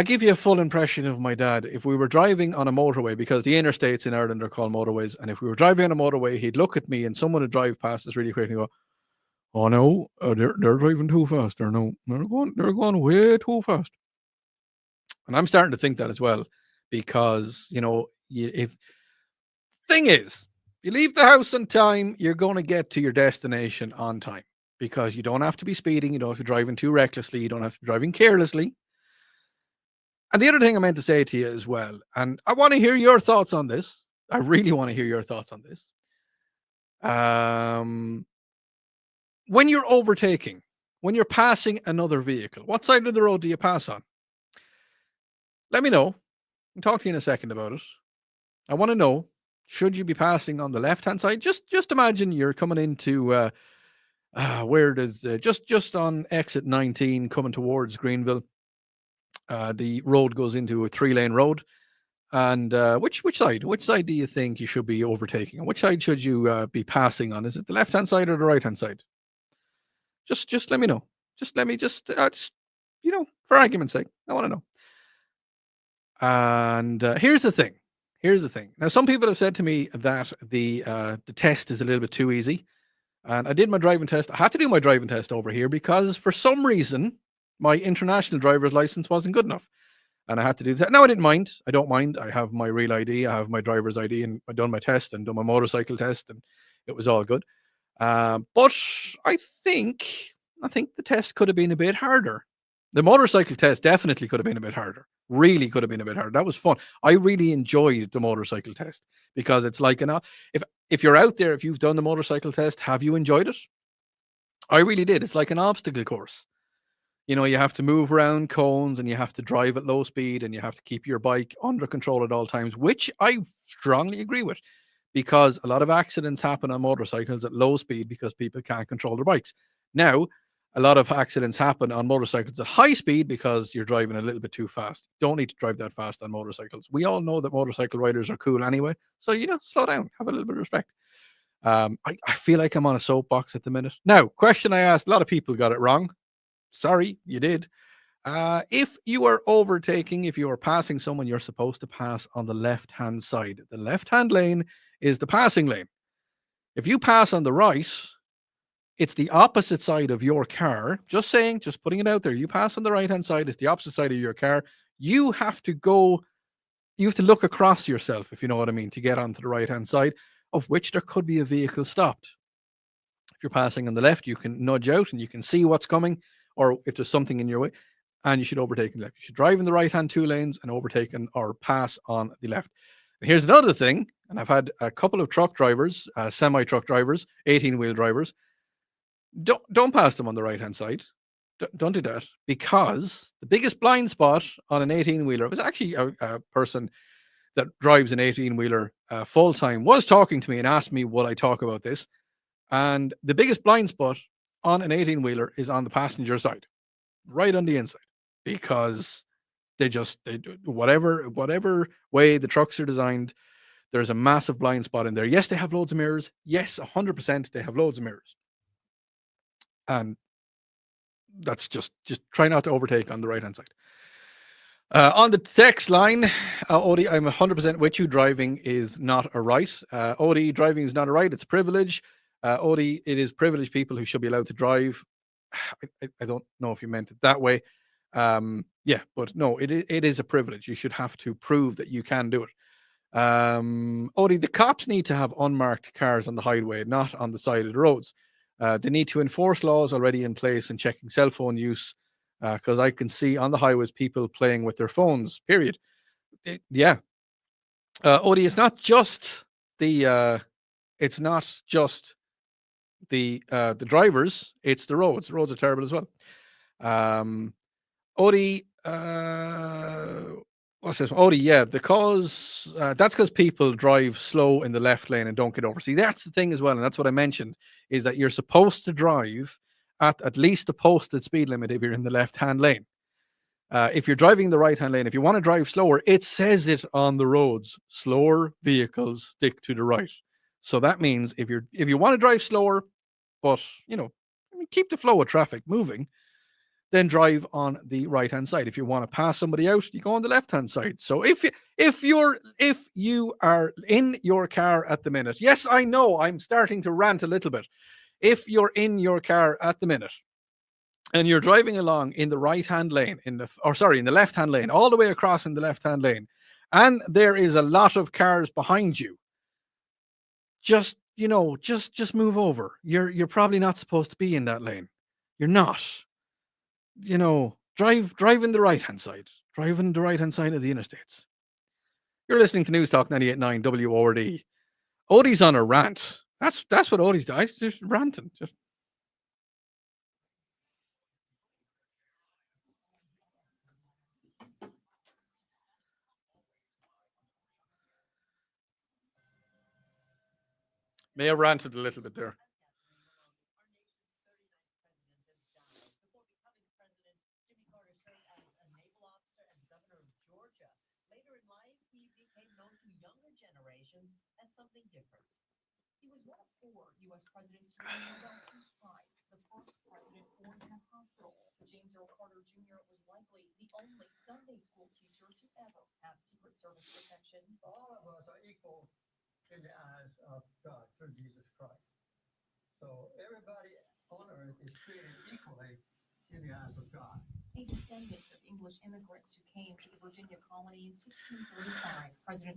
give you a full impression of my dad. If we were driving on a motorway, because the interstates in Ireland are called motorways, and if we were driving on a motorway, he'd look at me and someone would drive past us really quick and go, "Oh no, they're driving too fast. They're going way too fast." And I'm starting to think that as well, because thing is, you leave the house on time, you're going to get to your destination on time, because you don't have to be speeding, you don't have to be driving too recklessly, you don't have to be driving carelessly. And the other thing I meant to say to you as well, and I want to hear your thoughts on this. I really want to hear your thoughts on this. When you're overtaking, when you're passing another vehicle, what side of the road do you pass on? Let me know. I'll talk to you in a second about it. I want to know, should you be passing on the left-hand side? Just imagine you're coming into just on exit 19 coming towards Greenville. The road goes into a 3-lane road. And which side? Which side do you think you should be overtaking? And which side should you be passing on? Is it the left-hand side or the right-hand side? Just let me know. For argument's sake, I want to know. And here's the thing. Now, some people have said to me that the test is a little bit too easy. And I did my driving test. I had to do my driving test over here because for some reason, my international driver's license wasn't good enough. And I had to do that. Now, I didn't mind. I don't mind. I have my real ID. I have my driver's ID, and I've done my test and done my motorcycle test, and it was all good. But I think the test could have been a bit harder. The motorcycle test definitely could have been a bit harder. Really could have been a bit harder. That was fun. I really enjoyed the motorcycle test because it's like if you're out there, if you've done the motorcycle test, have you enjoyed it? I really did. It's like an obstacle course. You know, you have to move around cones and you have to drive at low speed and you have to keep your bike under control at all times, which I strongly agree with, because a lot of accidents happen on motorcycles at low speed because people can't control their bikes. Now, a lot of accidents happen on motorcycles at high speed because you're driving a little bit too fast. Don't need to drive that fast on motorcycles. We all know that motorcycle riders are cool anyway. So, slow down, have a little bit of respect. I feel like I'm on a soapbox at the minute. Now, question I asked, a lot of people got it wrong. Sorry, you did. If you are overtaking, if you are passing someone, you're supposed to pass on the left-hand side. The left-hand lane is the passing lane. If you pass on the right, it's the opposite side of your car. Just saying, just putting it out there. You pass on the right-hand side, it's the opposite side of your car. You have to look across yourself, if you know what I mean, to get onto the right-hand side, of which there could be a vehicle stopped. If you're passing on the left, you can nudge out and you can see what's coming, or if there's something in your way, and you should overtake on the left. You should drive in the right-hand 2 lanes and overtake or pass on the left. And here's another thing, and I've had a couple of truck drivers, semi-truck drivers, 18-wheel drivers, don't pass them on the right-hand side. Don't do that, because the biggest blind spot on an 18-wheeler was actually a person that drives an 18-wheeler full-time was talking to me and asked me would I talk about this. And the biggest blind spot on an 18-wheeler is on the passenger side, right on the inside, because they whatever way the trucks are designed, there's a massive blind spot in there. Yes, they have loads of mirrors. Yes, 100% they have loads of mirrors. And that's just try not to overtake on the right-hand side. On the text line, Odi, I'm 100% with you. Driving is not a right. Odi, driving is not a right. It's a privilege. Odi, it is privileged people who should be allowed to drive. I don't know if you meant it that way. Yeah, but no, it is a privilege. You should have to prove that you can do it. Odi, the cops need to have unmarked cars on the highway, not on the side of the roads. They need to enforce laws already in place and checking cell phone use, because I can see on the highways people playing with their phones, period. Yeah. Odi, it's not just the drivers, it's the roads. The roads are terrible as well. Odi, what's this? Odi, yeah, that's because people drive slow in the left lane and don't get over. See, that's the thing as well, and that's what I mentioned, is that you're supposed to drive at least the posted speed limit if you're in the left-hand lane. If you're driving the right-hand lane, if you want to drive slower, it says it on the roads. Slower vehicles stick to the right. So that means if you want to drive slower, but keep the flow of traffic moving, then drive on the right-hand side. If you want to pass somebody out, you go on the left-hand side. So if you are in your car at the minute, yes, I know I'm starting to rant a little bit. If you're in your car at the minute and you're driving along in the right-hand lane, in the left-hand lane, all the way across in the left-hand lane, and there is a lot of cars behind you, just move over. You're probably not supposed to be in that lane. You're not. Drive in the right-hand side. Drive in the right-hand side of the interstates. You're listening to News Talk 98.9 WORD. Odi's on a rant. That's what Odi's doing. Just ranting. May have ranted a little bit there. As something different. He was one of 4 U.S. presidents to win the Nobel Peace Prize, the first president born in a hospital. James Earl Carter Jr. was likely the only Sunday school teacher to ever have Secret Service protection. All of us are equal in the eyes of God through Jesus Christ. So everybody on earth is treated equally in the eyes of God. A descendant of English immigrants who came to the Virginia colony in 1635, President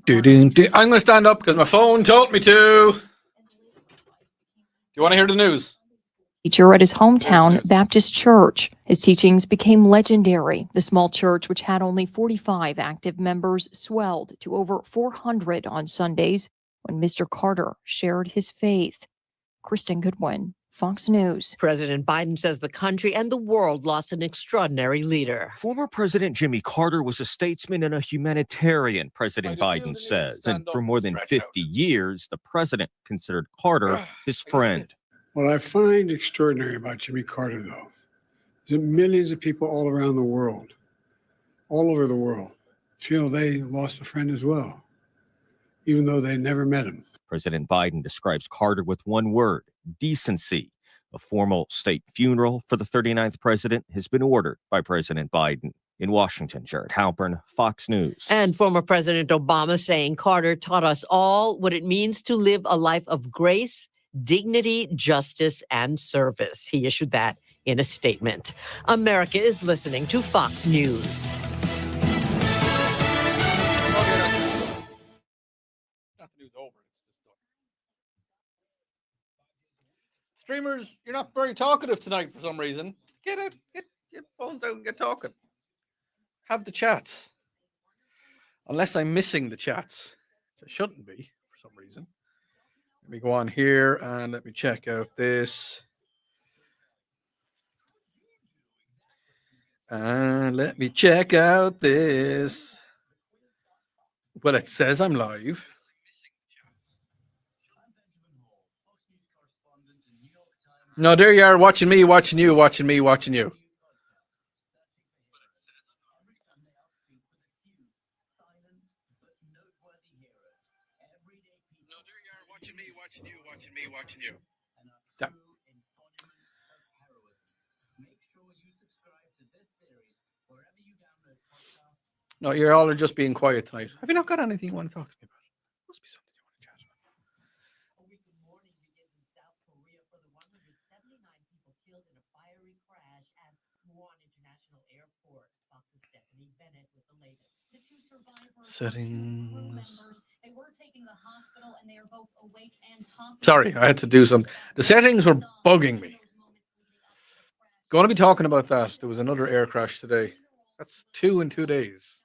I'm going to stand up because my phone told me to. Do you want to hear the news? Teacher at his hometown Baptist church. His teachings became legendary. The small church, which had only 45 active members, swelled to over 400 on Sundays when Mr. Carter shared his faith. Kristen Goodwin, Fox News. President Biden says the country and the world lost an extraordinary leader. Former President Jimmy Carter was a statesman and a humanitarian, President Biden says. And for more than 50 years, the president considered Carter his friend. What I find extraordinary about Jimmy Carter, though, is that millions of people all around the world, all over the world, feel they lost a friend as well, even though they never met him. President Biden describes Carter with one word: decency. A formal state funeral for the 39th president has been ordered by President Biden. In Washington, Jared Halpern, Fox News. And former President Obama saying Carter taught us all what it means to live a life of grace, dignity, justice, and service. He issued that in a statement. America is listening to Fox News. Not the news over. It's just done. Streamers, you're not very talkative tonight for some reason. Get it. Get your phones out and get talking. Have the chats. Unless I'm missing the chats, which I shouldn't be for some reason. Let me go on here and let me check out this. And let me check out this. Well, it says I'm live. No, there you are, watching me, watching you, watching me, watching you. Watching me, watching you, watching me, watching you. That. No, you're all are just being quiet tonight. Have you not got anything you want to talk to me about? Must be something you want to chat about. A week of mourning begins in South Korea for the 179 people killed in a fiery crash at Muan International Airport. Fox's Stephanie Bennett with the latest. The two survivors, Settings. crew members, they were taken to the hospital and they are both awake and talking. Sorry, I had to do something. The settings were bugging me. Going to be talking about that. There was another air crash today. That's 2 in 2 days.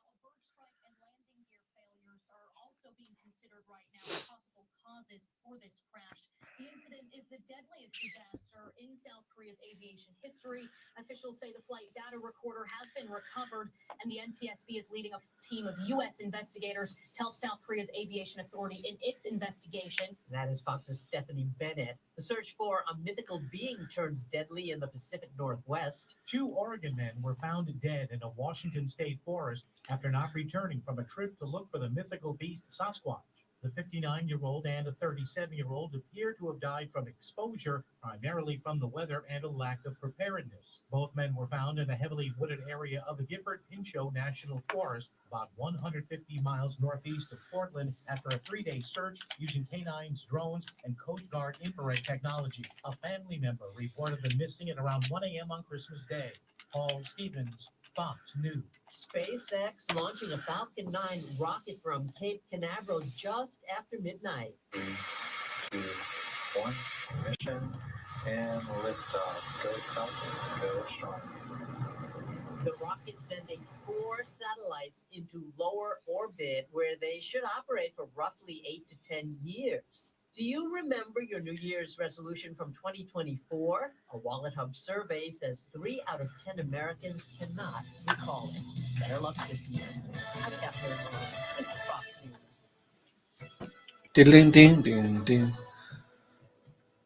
The incident is the deadliest disaster in South Korea's aviation history. Officials say the flight data recorder has been recovered, and the NTSB is leading a team of U.S. investigators to help South Korea's aviation authority in its investigation. That is Fox's Stephanie Bennett. The search for a mythical being turns deadly in the Pacific Northwest. 2 Oregon men were found dead in a Washington state forest after not returning from a trip to look for the mythical beast Sasquatch. The 59-year-old and a 37-year-old appear to have died from exposure, primarily from the weather and a lack of preparedness. Both men were found in a heavily wooded area of the Gifford-Pinchot National Forest, about 150 miles northeast of Portland, after a 3-day search using canines, drones, and Coast Guard infrared technology. A family member reported them missing at around 1 a.m. on Christmas Day. Paul Stevens, Fox News. SpaceX launching a Falcon 9 rocket from Cape Canaveral just after midnight. 3, 2, 1, mission and liftoff. Go Falcon, go strong. The rocket sending 4 satellites into lower orbit where they should operate for roughly 8 to 10 years. Do you remember your New Year's resolution from 2024? A Wallet Hub survey says 3 out of 10 Americans cannot recall it. Better luck this year. I'm Kathleen Malone. This is Fox News. Ding.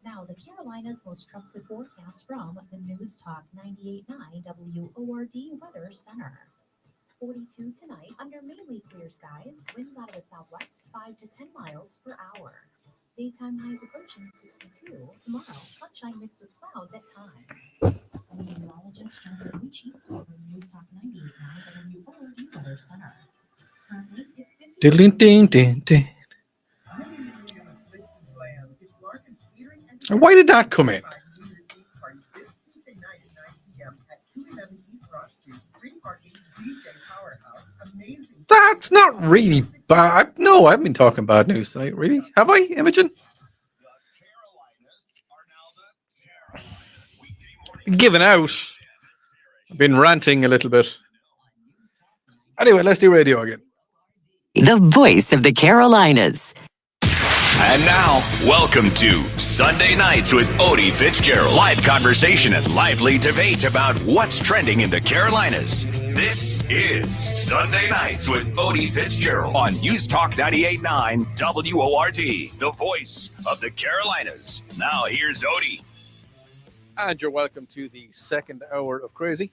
Now, the Carolinas' most trusted forecast from the News Talk 98.9 WORD Weather Center. 42 tonight, under mainly clear skies, winds out of the southwest 5 to 10 miles per hour. Daytime highs approaching 62. Tomorrow, sunshine mixed with clouds at times. Meteorologist Jennifer Lucci over News Talk 98.9 WORD Weather Center. Currently, it's 50. And why did that come in? That's not really bad. No, I've been talking bad news tonight. Really? Have I, Imogen? Been giving out. I've been ranting a little bit. Anyway, let's do radio again. The voice of the Carolinas. And now, welcome to Sunday Nights with Odi Fitzgerald. Live conversation and lively debate about what's trending in the Carolinas. This is Sunday Nights with Odi Fitzgerald on News Talk 98.9 WORD, the voice of the Carolinas. Now, here's Odi. And you're welcome to the second hour of Crazy.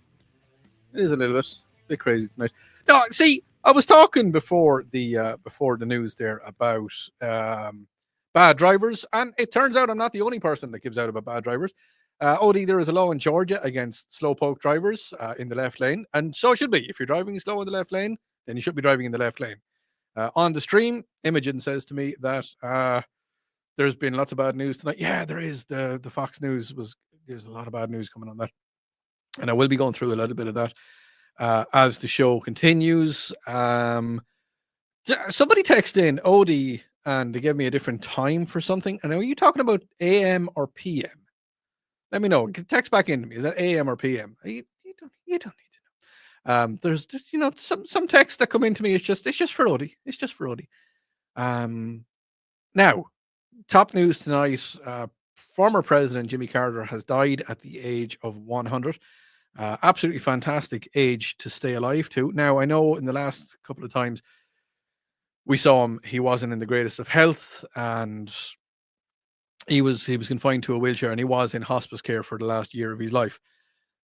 It is a little bit crazy tonight. No, see, I was talking before the news there about bad drivers, and it turns out I'm not the only person that gives out about bad drivers. Odie, there is a law in Georgia against slowpoke drivers in the left lane, and so it should be. If you're driving slow in the left lane, then you should be driving in the left lane. On the stream, Imogen says to me that there's been lots of bad news tonight. Yeah, there is. The Fox News there's a lot of bad news coming on that, and I will be going through a little bit of that as the show continues. Somebody texted in Odi and they gave me a different time for something. And are you talking about AM or PM? Let me know. Text back into me. Is that AM or PM? You don't need to know. There's just, some texts that come into me. It's just for Odi. It's just for Odi. Now, top news tonight. Former President Jimmy Carter has died at the age of 100. Absolutely fantastic age to stay alive to. Now, I know in the last couple of times we saw him, he wasn't in the greatest of health, and he was confined to a wheelchair, and he was in hospice care for the last year of his life.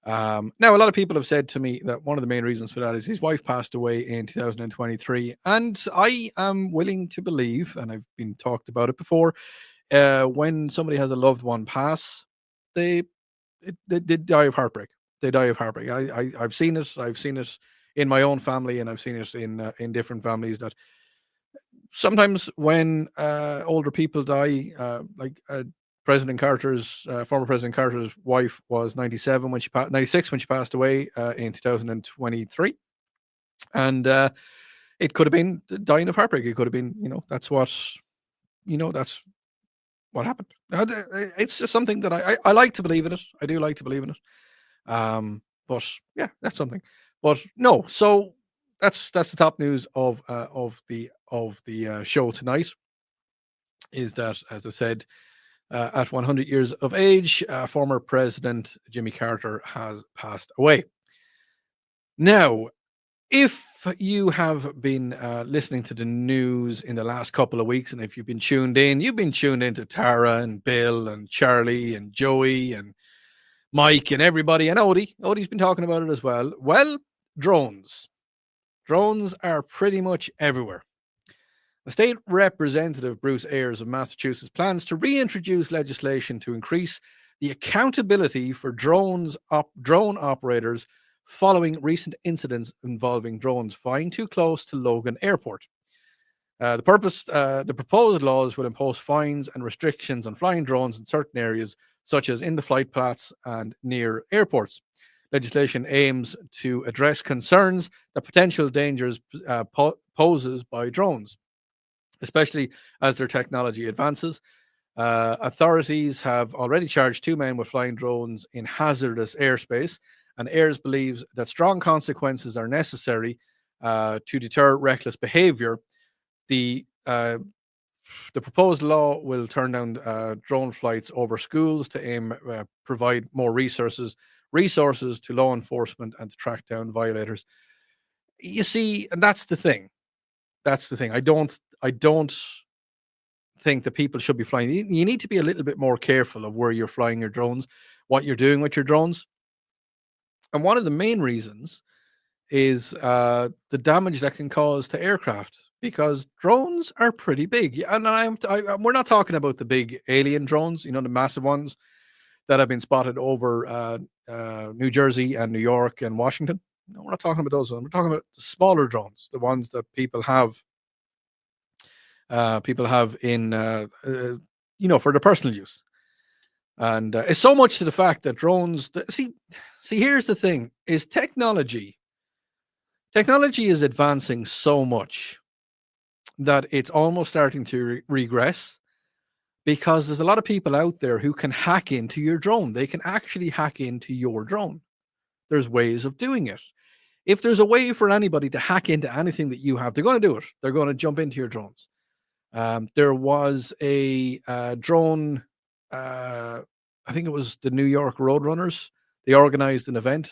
Now, a lot of people have said to me that one of the main reasons for that is his wife passed away in 2023, and I am willing to believe, and I've been talked about it before, when somebody has a loved one pass, they die of heartbreak. They die of heartbreak. I've seen it. I've seen it in my own family, and I've seen it in different families that sometimes when older people die, like President Carter's former President Carter's wife was 97 when 96 when she passed away in 2023, and it could have been dying of heartbreak. It could have been, that's what happened. It's just something that I like to believe in it. I do like to believe in it. But yeah, that's something. But no, so that's the top news of the show tonight. Is that, as I said, at 100 years of age, former President Jimmy Carter has passed away. Now, if you have been listening to the news in the last couple of weeks, and if you've been tuned in to Tara and Bill and Charlie and Joey and Mike and everybody, and Odie's been talking about it as well. Well, drones are pretty much everywhere. The state representative Bruce Ayers of Massachusetts plans to reintroduce legislation to increase the accountability for drone operators following recent incidents involving drones flying too close to Logan Airport. The proposed laws will impose fines and restrictions on flying drones in certain areas, such as in the flight paths and near airports. Legislation aims to address concerns that potential dangers poses by drones, especially as their technology advances. Authorities have already charged 2 men with flying drones in hazardous airspace, and Ayers believes that strong consequences are necessary to deter reckless behavior. The proposed law will turn down drone flights over schools to provide more resources to law enforcement and to track down violators. You see, and that's the thing. I don't think that people should be flying. You need to be a little bit more careful of where you're flying your drones, what you're doing with your drones. And one of the main reasons is the damage that can cause to aircraft, because drones are pretty big. And we're not talking about the big alien drones, the massive ones that have been spotted over New Jersey and New York and Washington. No, we're not talking about those ones. We're talking about the smaller drones, the ones that people have in for their personal use. And it's so much to the fact that drones see here's the thing, is technology is advancing so much that it's almost starting to regress, because there's a lot of people out there who can hack into your drone. They can actually hack into your drone. There's ways of doing it. If there's a way for anybody to hack into anything that you have, they're going to do it. They're going to jump into your drones. There was a drone, I think it was the New York Roadrunners. They organized an event.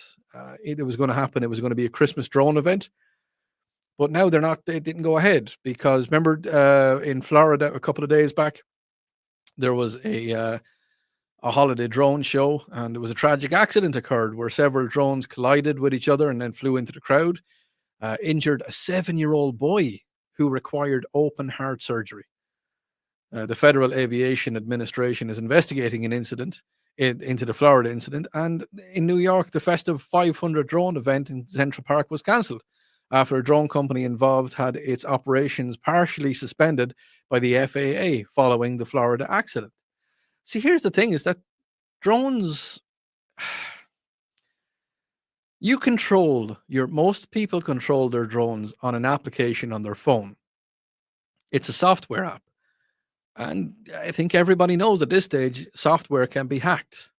It was going to happen. It was going to be a Christmas drone event. But now they didn't go ahead, because remember in Florida a couple of days back, there was a holiday drone show, and there was a tragic accident occurred where several drones collided with each other and then flew into the crowd, injured a 7-year-old boy who required open heart surgery. The Federal Aviation Administration is investigating an incident into the Florida incident, and in New York, the festive 500 drone event in Central Park was cancelled after a drone company involved had its operations partially suspended by the FAA following the Florida accident. See, here's the thing: is that drones, most people control their drones on an application on their phone. It's a software app. And I think everybody knows at this stage, software can be hacked.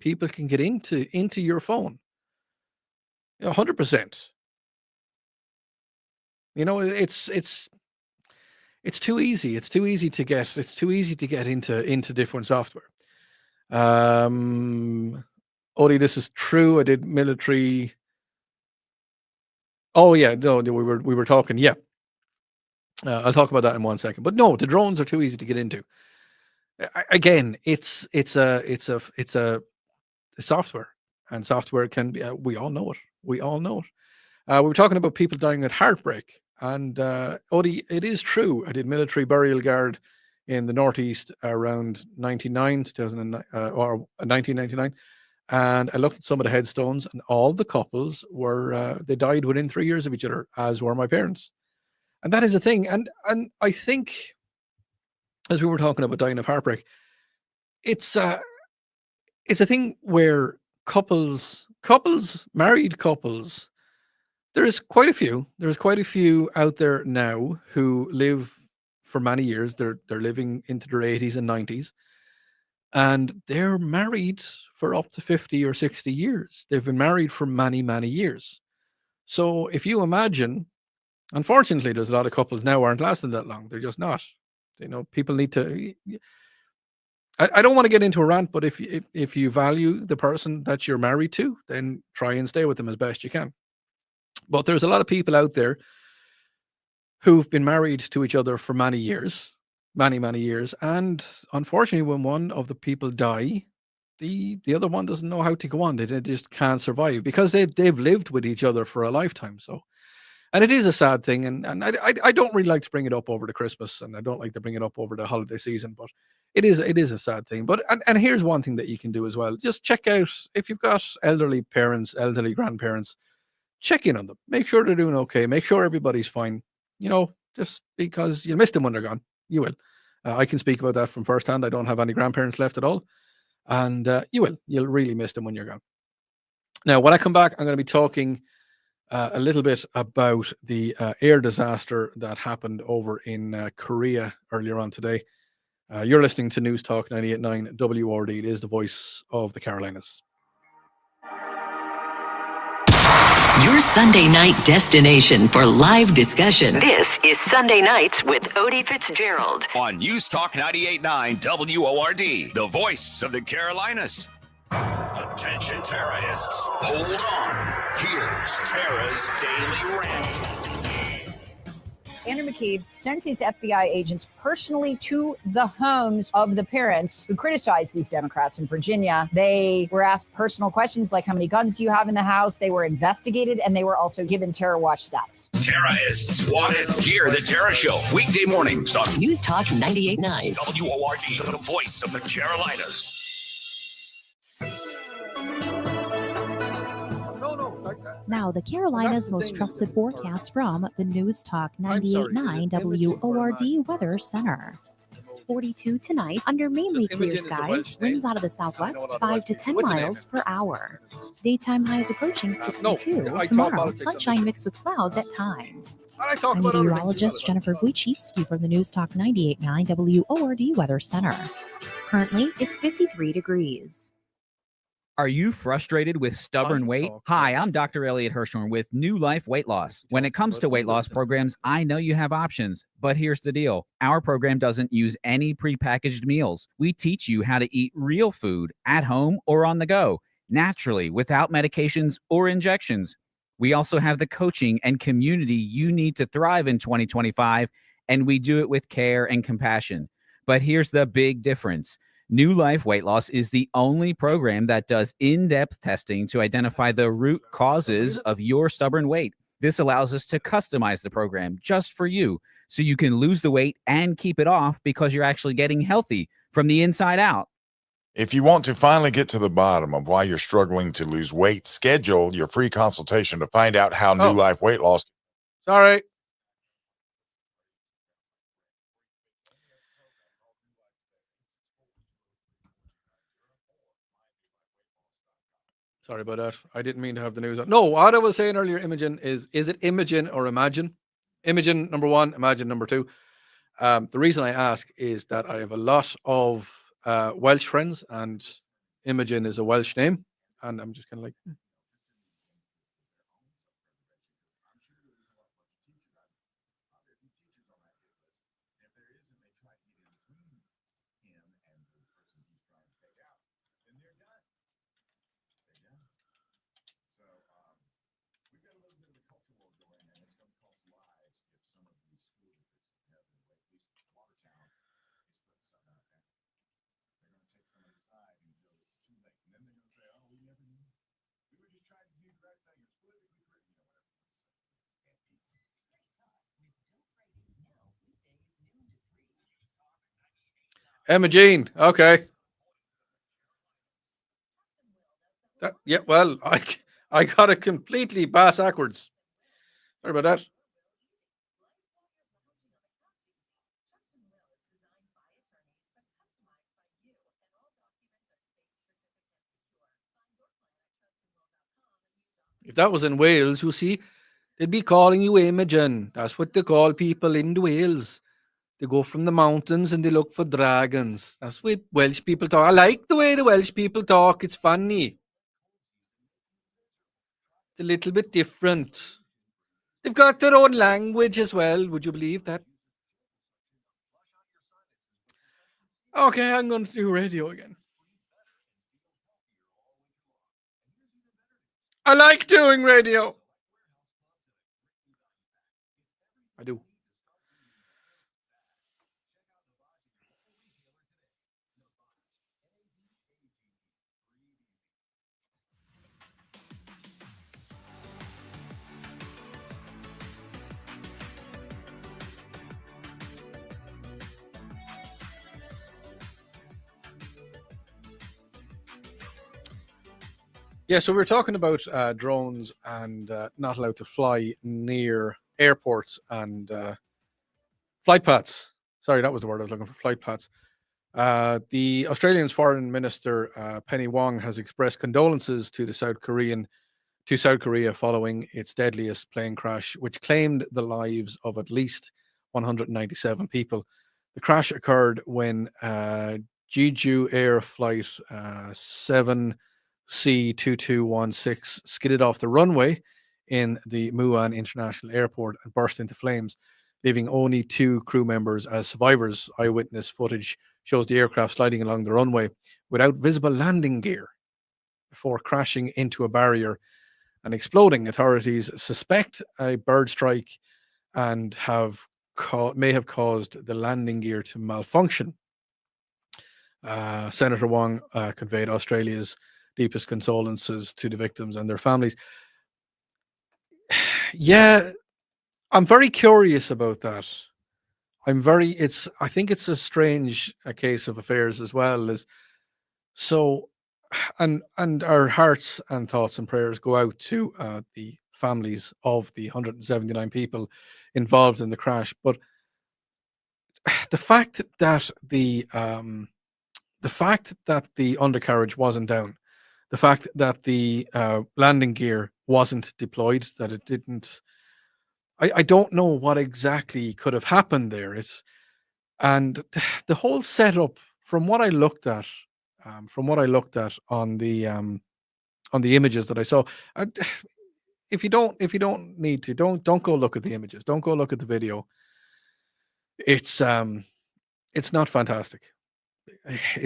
People can get into your phone. 100%. It's too easy. It's too easy to get into different software. Odi, this is true. I did military. Oh yeah, no, we were talking. Yeah, I'll talk about that in 1 second. But no, the drones are too easy to get into. Again, it's a software, and software can be. We all know it. We were talking about people dying at heartbreak, and Odi, it is true. I did military burial guard in the Northeast around 1999, and I looked at some of the headstones, and all the couples were they died within 3 years of each other, as were my parents. And that is a thing. And I think, as we were talking about dying of heartbreak, it's a thing where married couples, there's quite a few out there now who live for many years. They're living into their 80s and 90s, and they're married for up to 50 or 60 years. They've been married for many, many years. So if you imagine, unfortunately, there's a lot of couples now aren't lasting that long. They're just not. People need to. I don't want to get into a rant, but if you value the person that you're married to, then try and stay with them as best you can. But there's a lot of people out there who've been married to each other for many years, and unfortunately, when one of the people die, the other one doesn't know how to go on. They just can't survive because they've lived with each other for a lifetime. So. And it is a sad thing, and I don't really like to bring it up over the Christmas, and I don't like to bring it up over the holiday season, but it is a sad thing. But and here's one thing that you can do as well. Just check out, if you've got elderly parents, elderly grandparents, check in on them. Make sure they're doing okay. Make sure everybody's fine. Just because you missed them when they're gone. You will. I can speak about that from firsthand. I don't have any grandparents left at all. And you'll really miss them when you're gone. Now, when I come back, I'm going to be talking a little bit about the air disaster that happened over in Korea earlier on today. You're listening to News Talk 98.9 WRD. It is the voice of the Carolinas. Your Sunday night destination for live discussion. This is Sunday Nights with Odi Fitzgerald. On News Talk 98.9 WORD, the voice of the Carolinas. Attention terrorists, hold on. Here's Tara's Daily Rant. Andrew McCabe sent his FBI agents personally to the homes of the parents who criticized these Democrats in Virginia. They were asked personal questions like, how many guns do you have in the house? They were investigated, and they were also given terror watch status. Terrorists wanted. Hear the Tara Show, weekday mornings on News Talk 98.9 WORD, the voice of the Carolinas. Now, the Carolinas' most trusted forecast from the News Talk 98.9 WORD Weather Center. 42 tonight under mainly clear skies, winds out of the southwest 5 to 10 miles per hour. Daytime highs approaching 62. Tomorrow, sunshine mixed with clouds at times. I'm meteorologist Jennifer Wojcicki from the News Talk 98.9 WORD Weather Center. Currently, it's 53 degrees. Are you frustrated with stubborn weight? Hi, I'm Dr. Elliot Hirschhorn with New Life Weight Loss. When it comes to weight loss programs, I know you have options, but here's the deal. Our program doesn't use any prepackaged meals. We teach you how to eat real food at home or on the go, naturally, without medications or injections. We also have the coaching and community you need to thrive in 2025, and we do it with care and compassion. But here's the big difference. New Life Weight Loss is the only program that does in-depth testing to identify the root causes of your stubborn weight. This allows us to customize the program just for you, so you can lose the weight and keep it off because you're actually getting healthy from the inside out. If you want to finally get to the bottom of why you're struggling to lose weight, schedule your free consultation to find out how New Life Weight Loss. Sorry. Sorry about that. I didn't mean to have the news on. No, what I was saying earlier, Imogen, is it Imogen or Imagine? Imogen, number one, Imagine, number two. The reason I ask is that I have a lot of Welsh friends, and Imogen is a Welsh name. And I'm just kind of like, Emma Jean. Okay. Yeah, well, I got it completely bass backwards. Sorry about that. If that was in Wales, you see, they'd be calling you Imogen. That's what they call people in Wales. They go from the mountains and they look for dragons. That's what Welsh people talk. I like the way the Welsh people talk. It's funny. It's a little bit different. They've got their own language as well. Would you believe that? Okay, I'm going to do radio again. I like doing radio. I do. Yeah, so we were talking about drones and not allowed to fly near airports and flight paths. Sorry, that was the word I was looking for. Flight paths. The Australian's Foreign Minister Penny Wong has expressed condolences to South Korea following its deadliest plane crash, which claimed the lives of at least 197 people. The crash occurred when Jeju Air Flight 7C2216 skidded off the runway in the Muan International Airport and burst into flames, leaving only 2 crew members as survivors. Eyewitness footage shows the aircraft sliding along the runway without visible landing gear before crashing into a barrier and exploding. Authorities suspect a bird strike and may have caused the landing gear to malfunction. Senator Wong conveyed Australia's deepest condolences to the victims and their families. Yeah, I'm very curious about that. I think it's a strange case of affairs as well. And our hearts and thoughts and prayers go out to the families of the 179 people involved in the crash. But the fact that the undercarriage wasn't down, the fact that the landing gear wasn't deployed, that it didn't. I don't know what exactly could have happened there. And the whole setup, from what I looked at, on the images that I saw, if you don't need to, don't go look at the images. Don't go look at the video. It's not fantastic.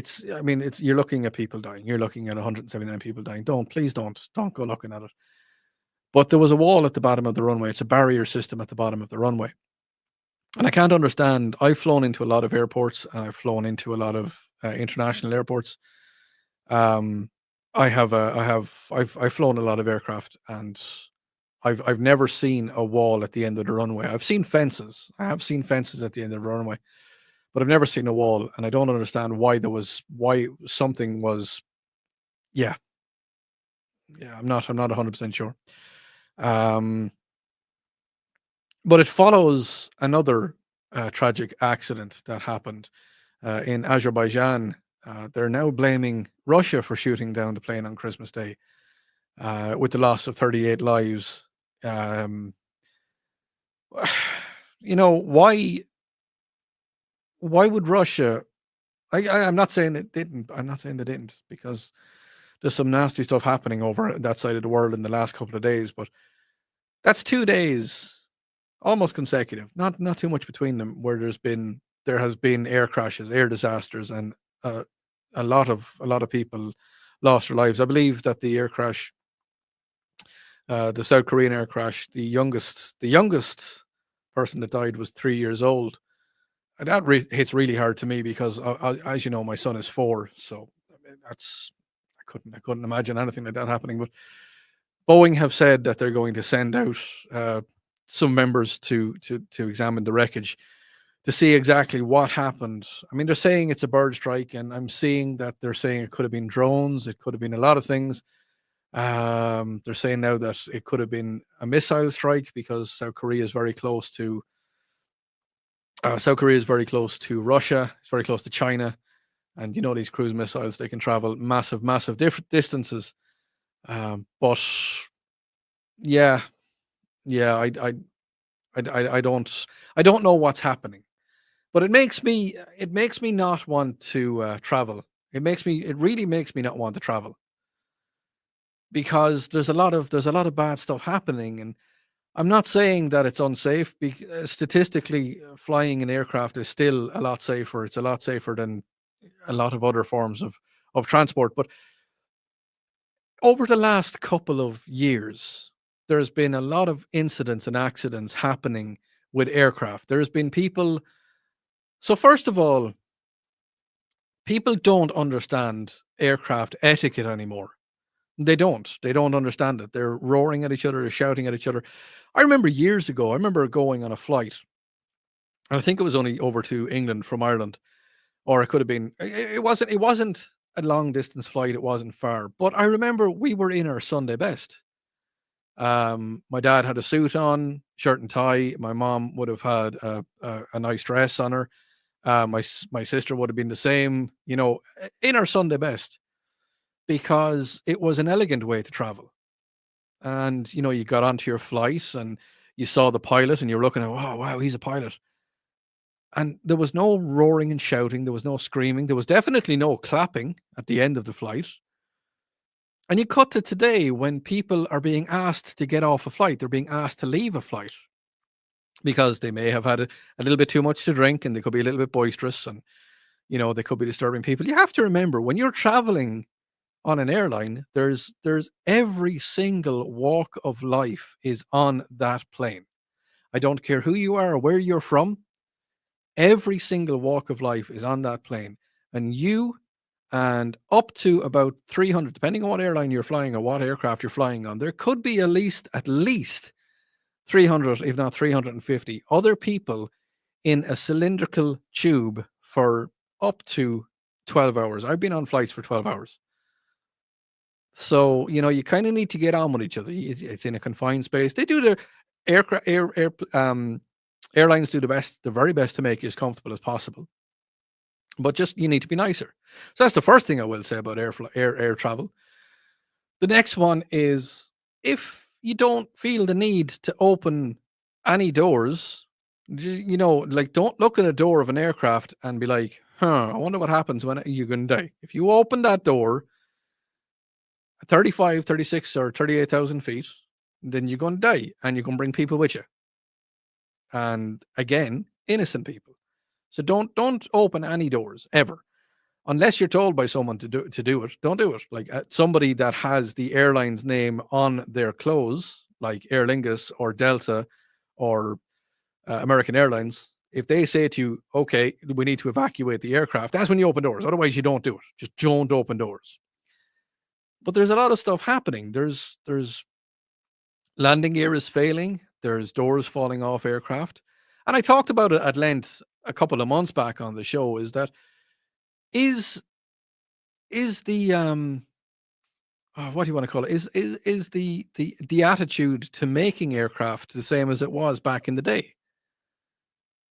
You're looking at people dying. You're looking at 179 people dying. Please don't go looking at it. But there was a wall at the bottom of the runway. It's a barrier system at the bottom of the runway. And I can't understand. I've flown into a lot of airports and I've flown into a lot of international airports. I've flown a lot of aircraft, and I've never seen a wall at the end of the runway. I've seen fences. I have seen fences at the end of the runway, but I've never seen a wall, and I don't understand why something was. Yeah, I'm not 100% sure. But it follows another tragic accident that happened in Azerbaijan. They're now blaming Russia for shooting down the plane on Christmas Day. with the loss of 38 lives. Why would Russia? I'm not saying it didn't. I'm not saying they didn't, because there's some nasty stuff happening over that side of the world in the last couple of days. But that's 2 days, almost consecutive. Not too much between them, where there has been air crashes, air disasters, and a lot of people lost their lives. I believe that the air crash, the South Korean air crash, the youngest person that died was 3 years old. And that hits really hard to me, because, as you know, my son is 4, so I mean, I couldn't imagine anything like that happening. But Boeing have said that they're going to send out some members to examine the wreckage to see exactly what happened. I mean, they're saying it's a bird strike, and I'm seeing that they're saying it could have been drones, it could have been a lot of things. They're saying now that it could have been a missile strike, because South Korea is very close to Russia. It's very close to China, and these cruise missiles, they can travel massive different distances. But yeah, I don't know what's happening, but it makes me not want to travel. It really makes me not want to travel, because there's a lot of bad stuff happening. And I'm not saying that it's unsafe. Statistically, flying an aircraft is still a lot safer. It's a lot safer than a lot of other forms of transport. But over the last couple of years, there's been a lot of incidents and accidents happening with aircraft. There's been people. So first of all, people don't understand aircraft etiquette anymore. They don't understand it. They're roaring at each other, they're shouting at each other. I remember years ago, going on a flight, and I think it was only over to England from Ireland, or it could have been. It wasn't a long distance flight. It wasn't far, but I remember we were in our Sunday best. My dad had a suit on, shirt and tie. My mom would have had a nice dress on her. My sister would have been the same. In our Sunday best, because it was an elegant way to travel. And you got onto your flight, and you saw the pilot, and you're looking at, oh wow, he's a pilot. And there was no roaring and shouting, there was no screaming, there was definitely no clapping at the end of the flight. And you cut to today, when people are being asked to get off a flight, they're being asked to leave a flight, because they may have had a little bit too much to drink, and they could be a little bit boisterous, and they could be disturbing people. You have to remember, when you're traveling on an airline, there's every single walk of life is on that plane. I don't care who you are or where you're from. Every single walk of life is on that plane, and you and up to about 300, depending on what airline you're flying or what aircraft you're flying on, there could be at least 300, if not 350 other people in a cylindrical tube for up to 12 hours. I've been on flights for 12 hours. So, you kind of need to get on with each other. It's in a confined space. They do their airlines do the very best to make you as comfortable as possible. But just, you need to be nicer. So that's the first thing I will say about air travel. The next one is, if you don't feel the need to open any doors, like, don't look at a door of an aircraft and be like, I wonder what happens when you're going to die. If you open that door at 35, 36, or 38,000 feet, then you're going to die, and you're going to bring people with you. And again, innocent people. So don't open any doors ever, unless you're told by someone to do it. Don't do it. Like, somebody that has the airline's name on their clothes, like Aer Lingus or Delta or American Airlines. If they say to you, okay, we need to evacuate the aircraft, that's when you open doors. Otherwise, you don't do it. Just don't open doors. But there's a lot of stuff happening. There's landing gear is failing. There's doors falling off aircraft. And I talked about it at length a couple of months back on the show. Is the what do you want to call it? Is the attitude to making aircraft the same as it was back in the day?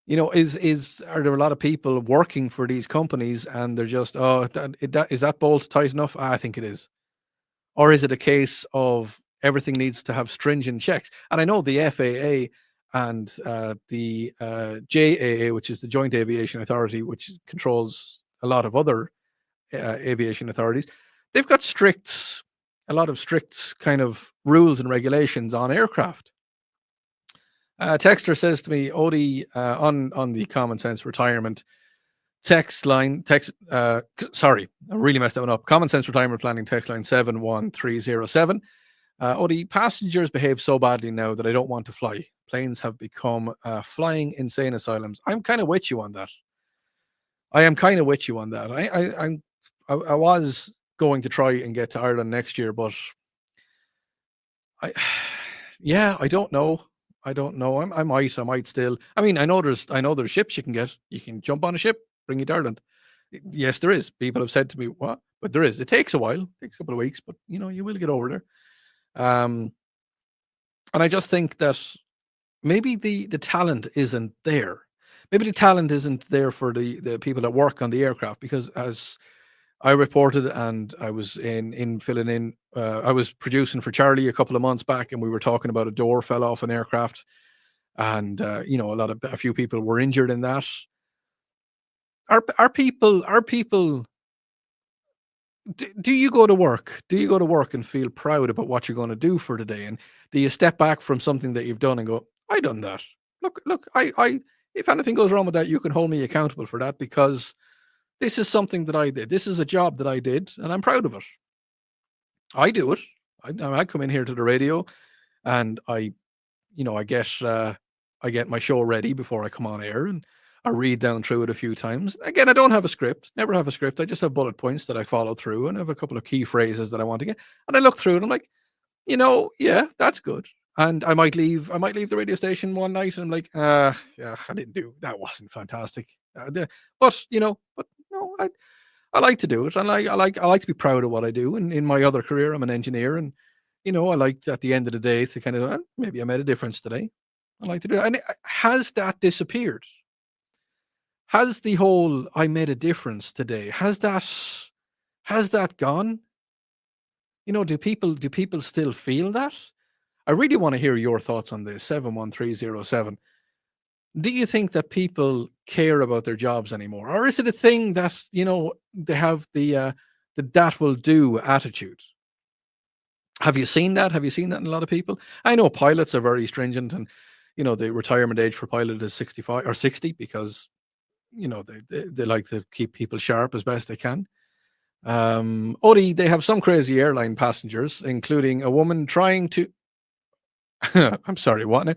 Are there a lot of people working for these companies, and they're just, is that bolt tight enough? I think it is. Or is it a case of everything needs to have stringent checks? And I know the FAA and the JAA, which is the Joint Aviation Authority, which controls a lot of other aviation authorities, they've got a lot of strict kind of rules and regulations on aircraft. Texter says to me, Odie, on the common sense retirement sorry, I really messed that one up. Common sense retirement planning text line 71307. Odie, passengers behave so badly now that I don't want to fly. Planes have become flying insane asylums. I'm kind of with you on that. I am kind of with you on that. I was going to try and get to Ireland next year, but I don't know. I don't know. I might still. I mean, I know there's ships you can get. You can jump on a ship, bring you to Ireland. Yes, there is. People have said to me, "What?" But there is. It takes a while. It takes a couple of weeks, but you will get over there. And I just think that maybe the talent isn't there. Maybe the talent isn't there for the people that work on the aircraft, because as I reported, and I was in filling in. I was producing for Charlie a couple of months back, and we were talking about a door fell off an aircraft, and a few people were injured in that. Are people? Do you go to work? Do you go to work and feel proud about what you're going to do for the day? And do you step back from something that you've done and go, "I done that. Look, I. If anything goes wrong with that, you can hold me accountable for that, because this is something that I did. This is a job that I did, and I'm proud of it. I do it. I come in here to the radio, and I get my show ready before I come on air, and I read down through it a few times. Again, I don't have a script. Never have a script. I just have bullet points that I follow through, and I have a couple of key phrases that I want to get. And I look through it. I'm like, yeah, that's good. And I might leave the radio station one night, and I'm like, yeah, I didn't do that. Wasn't fantastic. But no, I like to do it, and I like to be proud of what I do. And in my other career, I'm an engineer, and I like at the end of the day to kind of maybe I made a difference today. I like to do it. And has that disappeared? Has the whole "I made a difference today" has that gone? Do people still feel that? I really want to hear your thoughts on this. 71307. Do you think that people care about their jobs anymore, or is it a thing that they have the that will do attitude? Have you seen that? Have you seen that in a lot of people? I know pilots are very stringent, and the retirement age for pilot is 65 or 60, because they like to keep people sharp as best they can. Odie, they have some crazy airline passengers, including a woman trying to. I'm sorry, what now?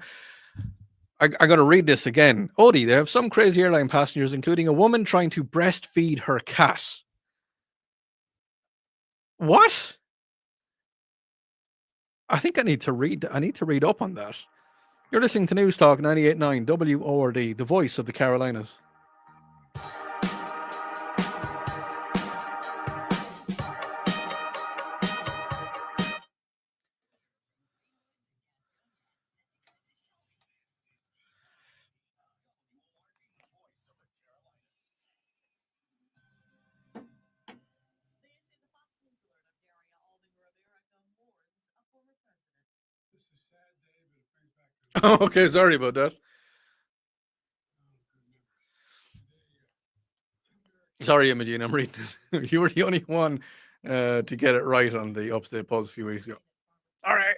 I got to read this again. Odie, they have some crazy airline passengers, including a woman trying to breastfeed her cat. What? I think I need to read up on that. You're listening to News Talk 98.9 WORD, the voice of the Carolinas. Oh, okay, sorry about that. Sorry, Imogen, I'm reading. You were the only one to get it right on the Upstate Pulse a few weeks ago. All right.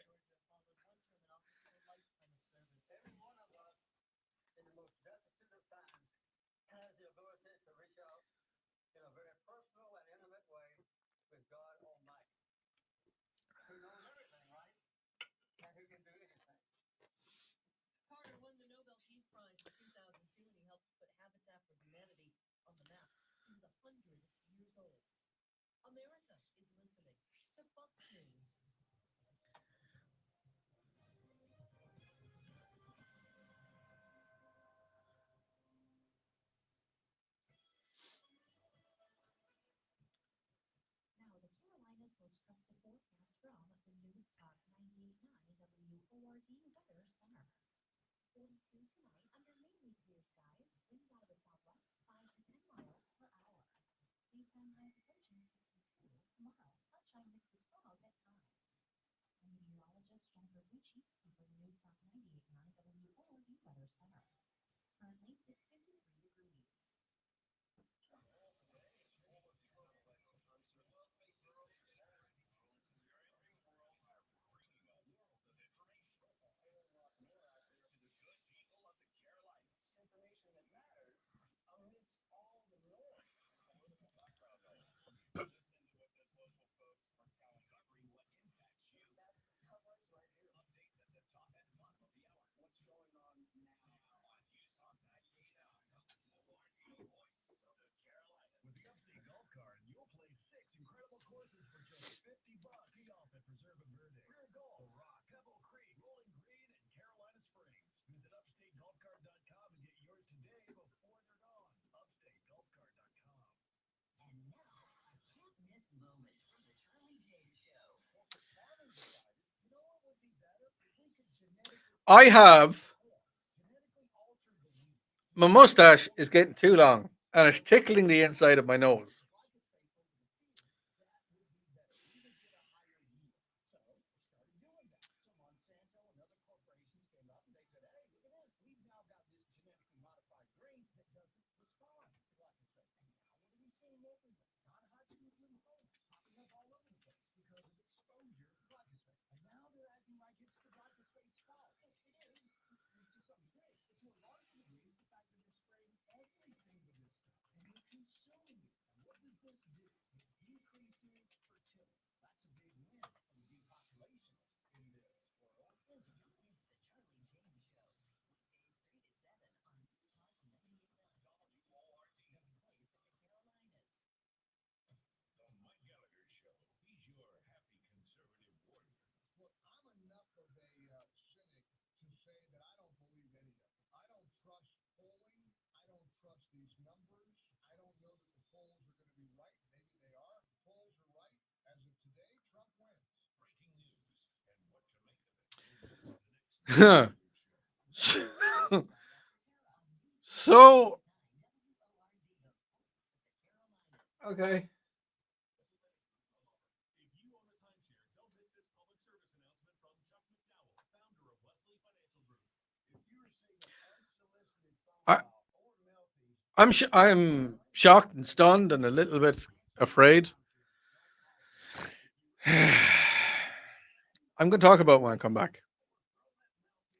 for the News Talk 98.9 WORD Weather Center. Currently, it's 53 degrees. Information that matters amidst all the noise. What's going on now on News Talk 98.9 With the Upstate Golf Card, you'll play 6 incredible courses for just $50. Tee off at Preserve Verde, Rear Golf, Rock, Pebble Creek, Rolling Green, and Carolina Springs. Visit upstategolfcard.com and get yours today before they're gone. Upstategolfcard.com. And now, a can't miss moment from the Charlie James Show. You know what would be better if we could genetically I have my mustache is getting too long and it's tickling the inside of my nose. Look, I'm enough of a cynic to say that I don't believe any of it. I don't trust polling. I don't trust these numbers. I don't know that the polls are going to be right. Maybe they are. If the polls are right. As of today, Trump wins. breaking news and what to make of it. So, okay. I'm shocked and stunned and a little bit afraid. I'm going to talk about when I come back.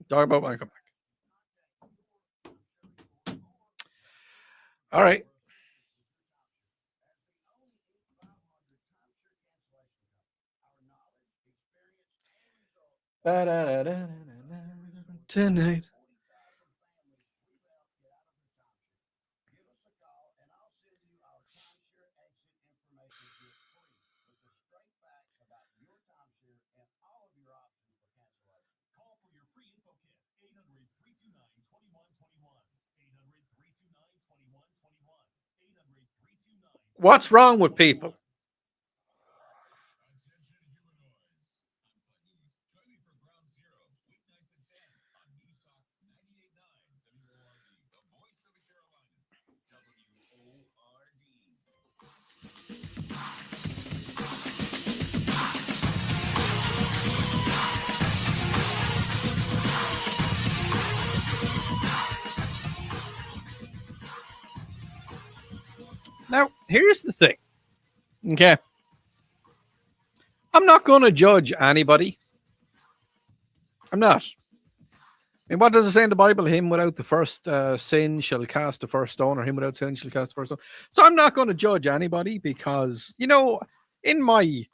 Talk about when I come back. All right. Tonight. Call for your free info kit. 800-329-2121. 800-329-2121. 800-329. What's wrong with people? Now, here's the thing. Okay. I'm not going to judge anybody. I'm not. I mean, what does it say in the Bible? Him without the first sin shall cast the first stone, or him without sin shall cast the first stone. So I'm not going to judge anybody because, in my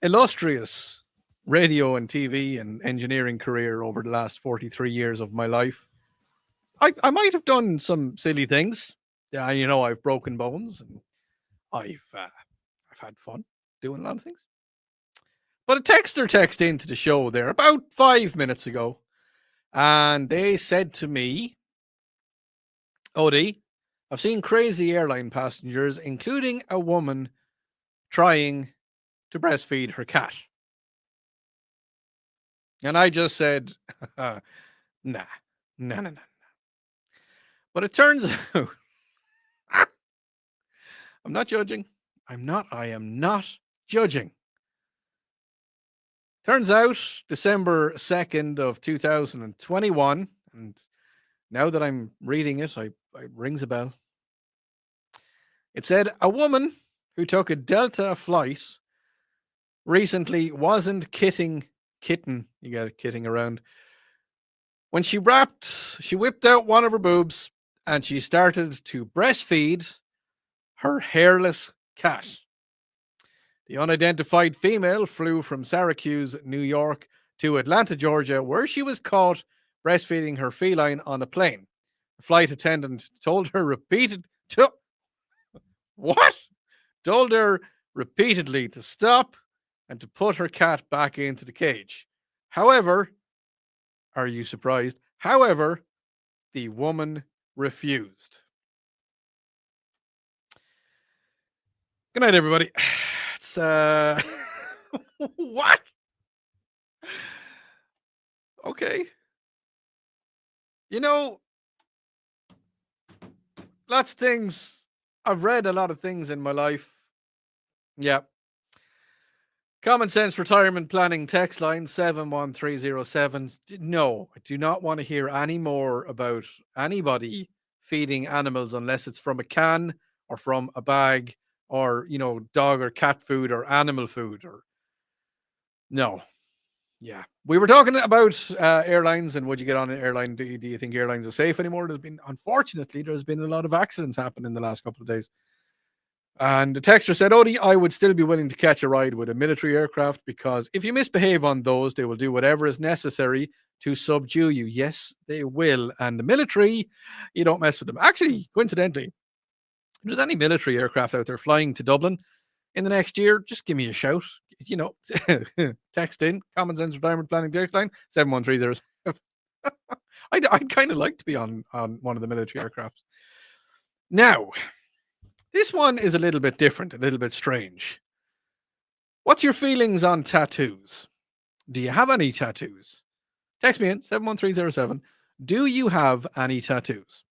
illustrious radio and TV and engineering career over the last 43 years of my life, I might have done some silly things. Yeah, I've broken bones and I've had fun doing a lot of things. But a texter texted into the show there about 5 minutes ago, and they said to me, Odi, I've seen crazy airline passengers, including a woman trying to breastfeed her cat. And I just said, nah. But it turns out, I'm not judging. I am not judging. Turns out December 2nd of 2021, and now that I'm reading it, it rings a bell. It said a woman who took a Delta flight recently wasn't kidding around. When she whipped out one of her boobs and she started to breastfeed her hairless cat. The unidentified female flew from Syracuse, New York to Atlanta, Georgia, where she was caught breastfeeding her feline on a plane. The flight attendant told her repeatedly to stop and to put her cat back into the cage. However, are you surprised? However, the woman refused. Good night, everybody. It's what? Okay. Lots of things. I've read a lot of things in my life. Yeah. Common Sense Retirement Planning text line 71307. No, I do not want to hear any more about anybody feeding animals unless it's from a can or from a bag or, dog or cat food or animal food or no. Yeah. We were talking about airlines and would you get on an airline? Do you think airlines are safe anymore? Unfortunately, there's been a lot of accidents happen in the last couple of days. And the texter said, Odi, I would still be willing to catch a ride with a military aircraft because if you misbehave on those, they will do whatever is necessary to subdue you. Yes, they will. And the military, you don't mess with them. Actually, coincidentally, if there's any military aircraft out there flying to Dublin in the next year, just give me a shout. Text in Common Sense Retirement Planning text line 71307. I'd kind of like to be on one of the military aircrafts. Now, this one is a little bit different, a little bit strange. What's your feelings on tattoos? Do you have any tattoos? Text me in 71307. Do you have any tattoos?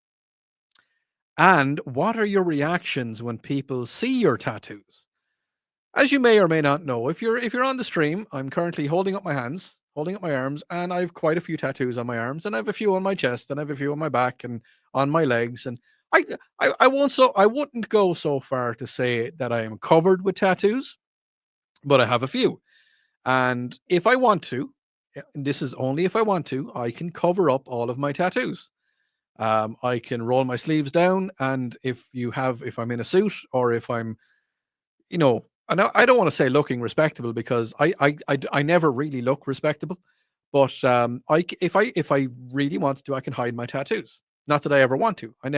And what are your reactions when people see your tattoos? As you may or may not know, if you're on the stream, I'm currently holding up my hands, holding up my arms, and I have quite a few tattoos on my arms, and I have a few on my chest, and I have a few on my back and on my legs, and I wouldn't go so far to say that I am covered with tattoos, but I have a few. And if I want to, and this is only if I want to, I can cover up all of my tattoos. I can roll my sleeves down, and if I'm in a suit or if I'm, I don't want to say looking respectable because I never really look respectable, but if I really want to, I can hide my tattoos. Not that I ever want to. I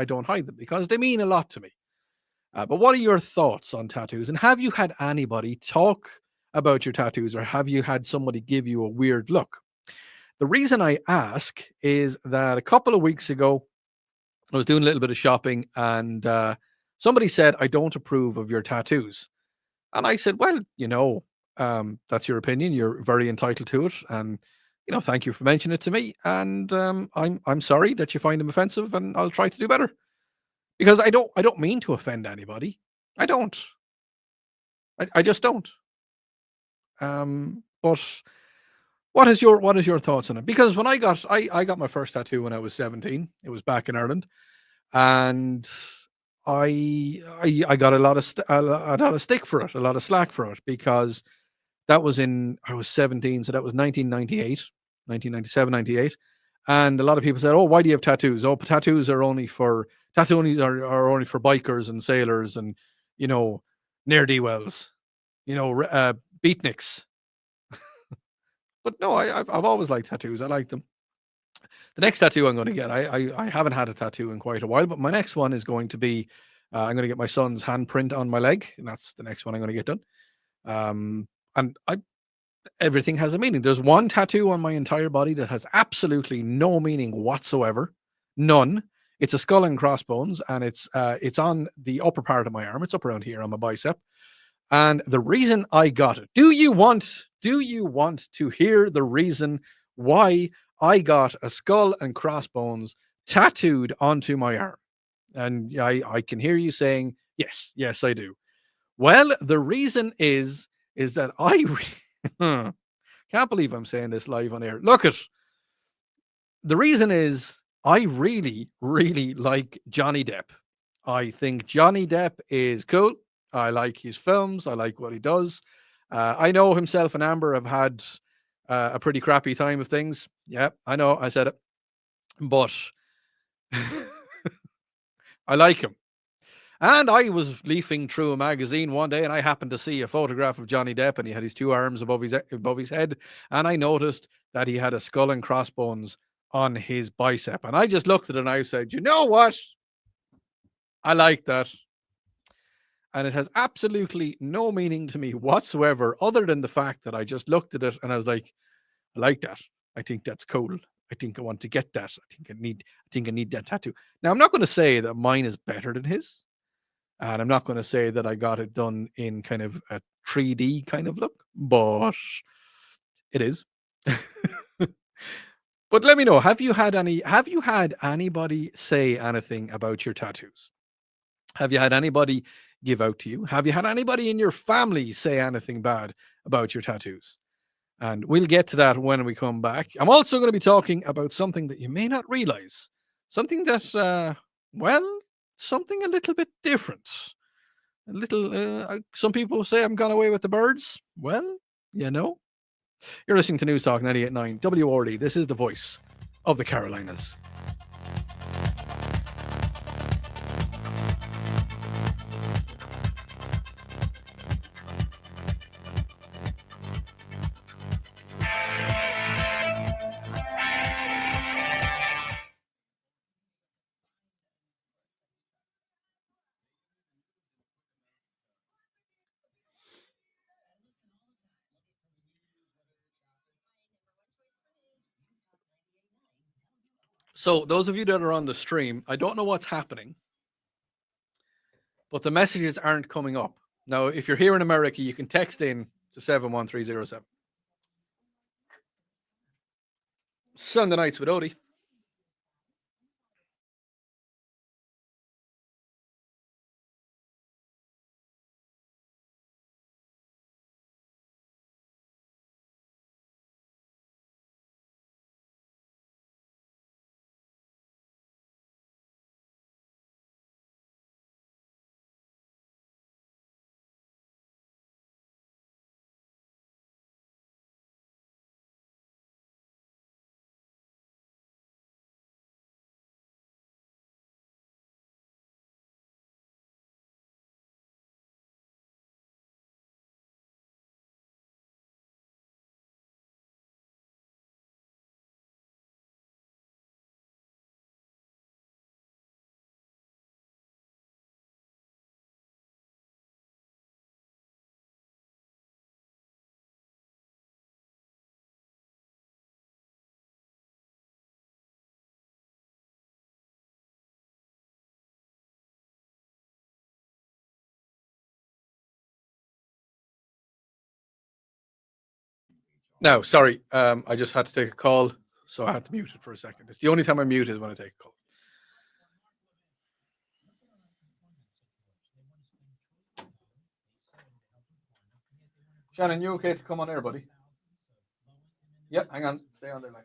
don't hide them because they mean a lot to me. But what are your thoughts on tattoos? And have you had anybody talk about your tattoos or have you had somebody give you a weird look? The reason I ask is that a couple of weeks ago, I was doing a little bit of shopping and somebody said, I don't approve of your tattoos. And I said, well, that's your opinion. You're very entitled to it. And thank you for mentioning it to me. And I'm sorry that you find them offensive, and I'll try to do better. Because I don't mean to offend anybody. I don't. I just don't. But what is your thoughts on it? Because when I got my first tattoo when I was 17, it was back in Ireland, and I got a lot of stick for it, a lot of slack for it, because that was I was 17, so that was 1997, 98. And a lot of people said, oh, why do you have tattoos? Oh, tattoos are only for bikers and sailors and, ne'er-do-wells, beatniks. But no, I've always liked tattoos. I like them. The next tattoo I'm going to get, I haven't had a tattoo in quite a while, but my next one is going to be, I'm going to get my son's handprint on my leg, and that's the next one I'm going to get done. And everything has a meaning. There's one tattoo on my entire body that has absolutely no meaning whatsoever. None. It's a skull and crossbones, and it's on the upper part of my arm. It's up around here on my bicep. And the reason I got it, do you want to hear the reason why I got a skull and crossbones tattooed onto my arm? And I can hear you saying, yes, I do. Well, the reason is that Can't believe I'm saying this live on air. Look, the reason is I really, really like Johnny Depp. I think Johnny Depp is cool. I like his films. I like what he does. I know himself and Amber have had a pretty crappy time of things. Yeah, I know. I said it. But I like him. And I was leafing through a magazine one day and I happened to see a photograph of Johnny Depp and he had his two arms above his head. And I noticed that he had a skull and crossbones on his bicep. And I just looked at it and I said, you know what? I like that. And it has absolutely no meaning to me whatsoever, other than the fact that I just looked at it and I was like, I like that. I think that's cool. I think I want to get that. I think I need that tattoo. Now I'm not going to say that mine is better than his. And I'm not going to say that I got it done in kind of a 3D kind of look, but it is. But let me know, have you had anybody say anything about your tattoos? Have you had anybody give out to you? Have you had anybody in your family say anything bad about your tattoos? And we'll get to that when we come back. I'm also going to be talking about something that you may not realize, something that, something a little bit different. A little, some people say I'm gone away with the birds. Well, you know. You're listening to News Talk 98.9 WRD. This is the voice of the Carolinas. So, those of you that are on the stream, I don't know what's happening, but the messages aren't coming up. Now, if you're here in America, you can text in to 71307. Sunday Nights with Odi. No, sorry. I just had to take a call, so I had to mute it for a second. It's the only time I mute is when I take a call. Shannon, you okay to come on air, buddy? Yep, hang on. Stay on there, line.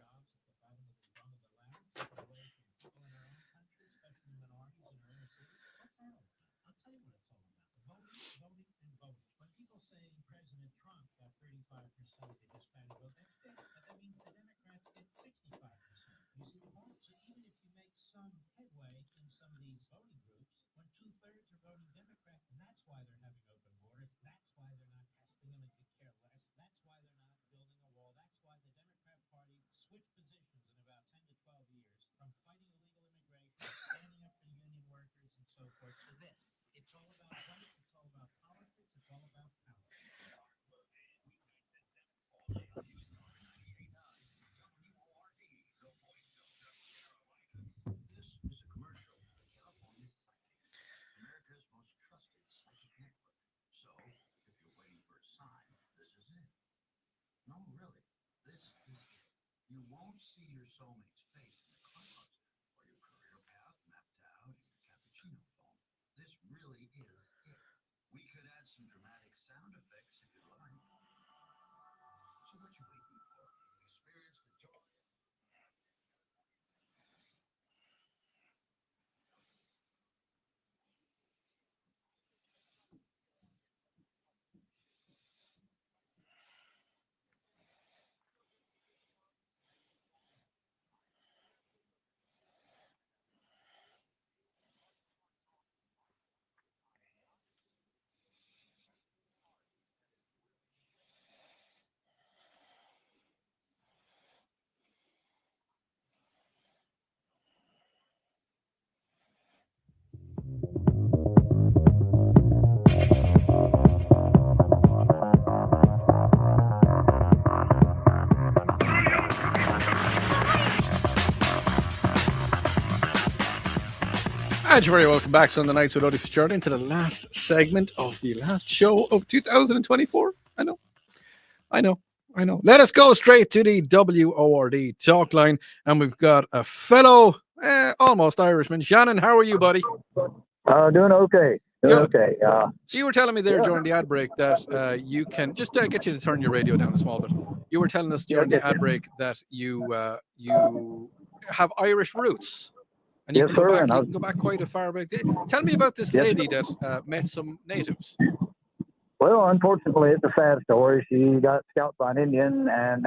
And you're very welcome back Sunday nights with Odi Fitzgerald into the last segment of the last show of 2024. I know. Let us go straight to the WORD talk line, and we've got a fellow, almost Irishman. Shannon, how are you, buddy? Doing okay. Good. Okay. So you were telling me there yeah. during the ad break that you can just get you to turn your radio down a small bit. You were telling us Yeah, during the get ad you. break that you have Irish roots, and you Yes, can go sir, back. and You I've- can go back quite a far back. Tell me about this Yes. lady that met some natives. Well, unfortunately, it's a sad story. She got scalped by an Indian and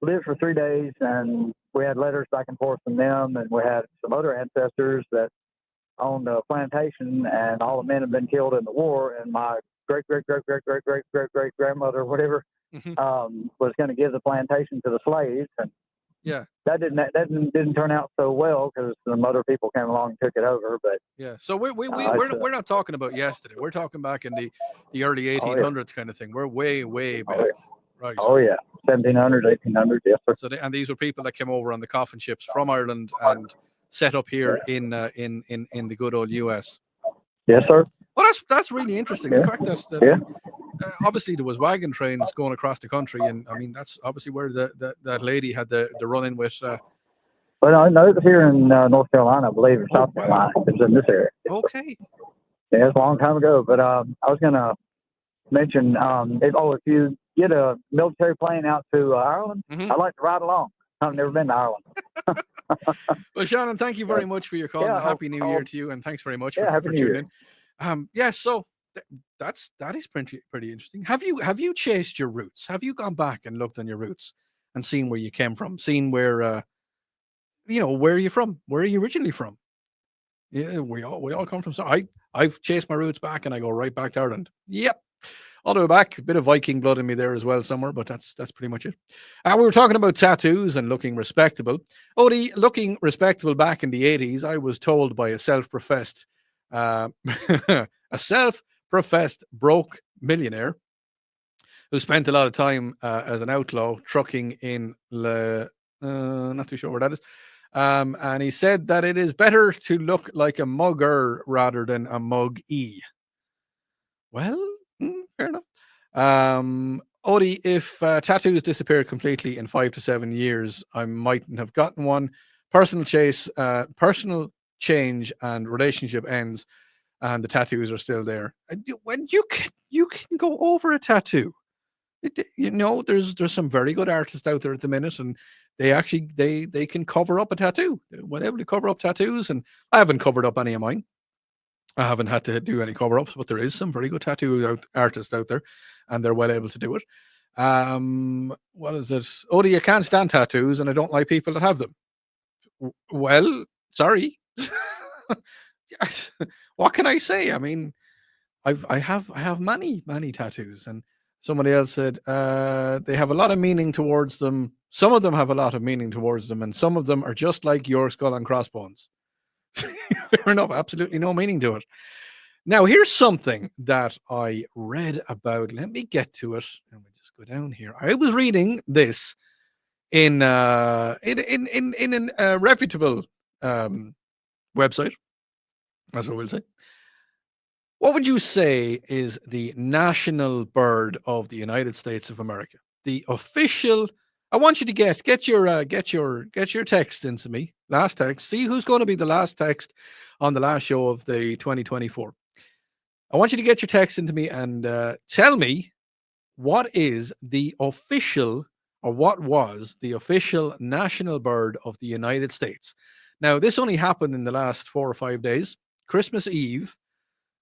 lived for 3 days, and we had letters back and forth from them, and we had some other ancestors that owned a plantation, and all the men had been killed in the war, and my great grandmother, whatever, was going to give the plantation to the slaves, and Yeah. that didn't turn out so well because some other people came along and took it over. But Yeah. So we're it's, we're not talking about yesterday. We're talking back in the early 1800s kind of thing. We're way back. Right. Oh yeah, 1700s, 1800s, yes sir. So and these were people that came over on the coffin ships from Ireland and set up here in the good old US. Yes sir. Well, that's really interesting. The fact that obviously there was wagon trains going across the country, and I mean that's obviously where that lady had the run in with. But I know it was here in North Carolina, I believe, or South Carolina. It was in this area. Okay. Yeah, it's a long time ago. But I was going to mention, if you get a military plane out to Ireland, I'd like to ride along. I've never been to Ireland. Well, Shannon, thank you very much for your call. Yeah, and Happy New Year to you, and thanks very much Yeah, Happy for New tuning Year. in. Yeah, so that is pretty interesting. Have you chased your roots? Have you gone back and looked on your roots and seen where you came from? Seen where where are you from? Where are you originally from? Yeah, we all come from. So I've chased my roots back, and I go right back to Ireland. Yep. All the way back, a bit of Viking blood in me there as well somewhere, but that's pretty much it. We were talking about tattoos and looking respectable. Looking respectable back in the 80s, I was told by a self-professed broke millionaire who spent a lot of time as an outlaw trucking in not too sure where that is. And he said that it is better to look like a mugger rather than a mug-e. Well, fair enough. Odi, if tattoos disappeared completely in 5 to 7 years, I mightn't have gotten one. Personal change and relationship ends, and the tattoos are still there. When you can go over a tattoo. There's some very good artists out there at the minute, and they actually they can cover up a tattoo. Whatever to cover up tattoos, and I haven't covered up any of mine. I haven't had to do any cover-ups, but there is some very good tattoo artists out there, and they're well able to do it. What is it? Odie, you can't stand tattoos, and I don't like people that have them. Well, sorry. Yes. What can I say? I mean, I have many tattoos, and somebody else said they have a lot of meaning towards them. Some of them have a lot of meaning towards them, and some of them are just like your skull and crossbones. Fair enough. Absolutely no meaning to it. Now, here's something that I read about. Let me get to it. Let me just go down here. I was reading this in a reputable website, that's what we'll say. What would you say is the national bird of the United States of America? The official. I want you to get your text into me. Last text. See who's going to be the last text on the last show of the 2024. I want you to get your text into me and tell me what is the official, or what was the official national bird of the United States. Now, this only happened in the last 4 or 5 days. Christmas Eve,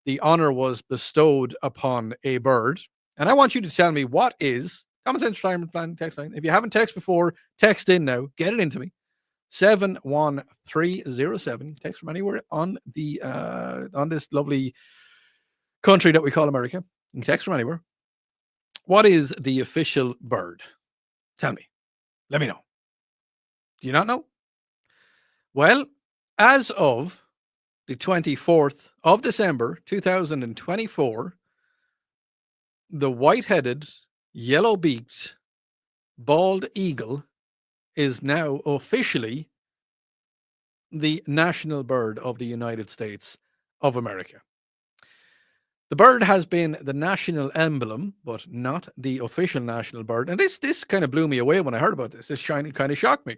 the honor was bestowed upon a bird. And I want you to tell me what is Common Sense Retirement Plan text line. If you haven't texted before, text in now. Get it into me. 71307. Text from anywhere on the on this lovely country that we call America. You can text from anywhere. What is the official bird? Tell me. Let me know. Do you not know? Well, as of the 24th of December, 2024, the white-headed, yellow-beaked, bald eagle is now officially the national bird of the United States of America. The bird has been the national emblem, but not the official national bird. And this kind of blew me away when I heard about this. This kind of shocked me.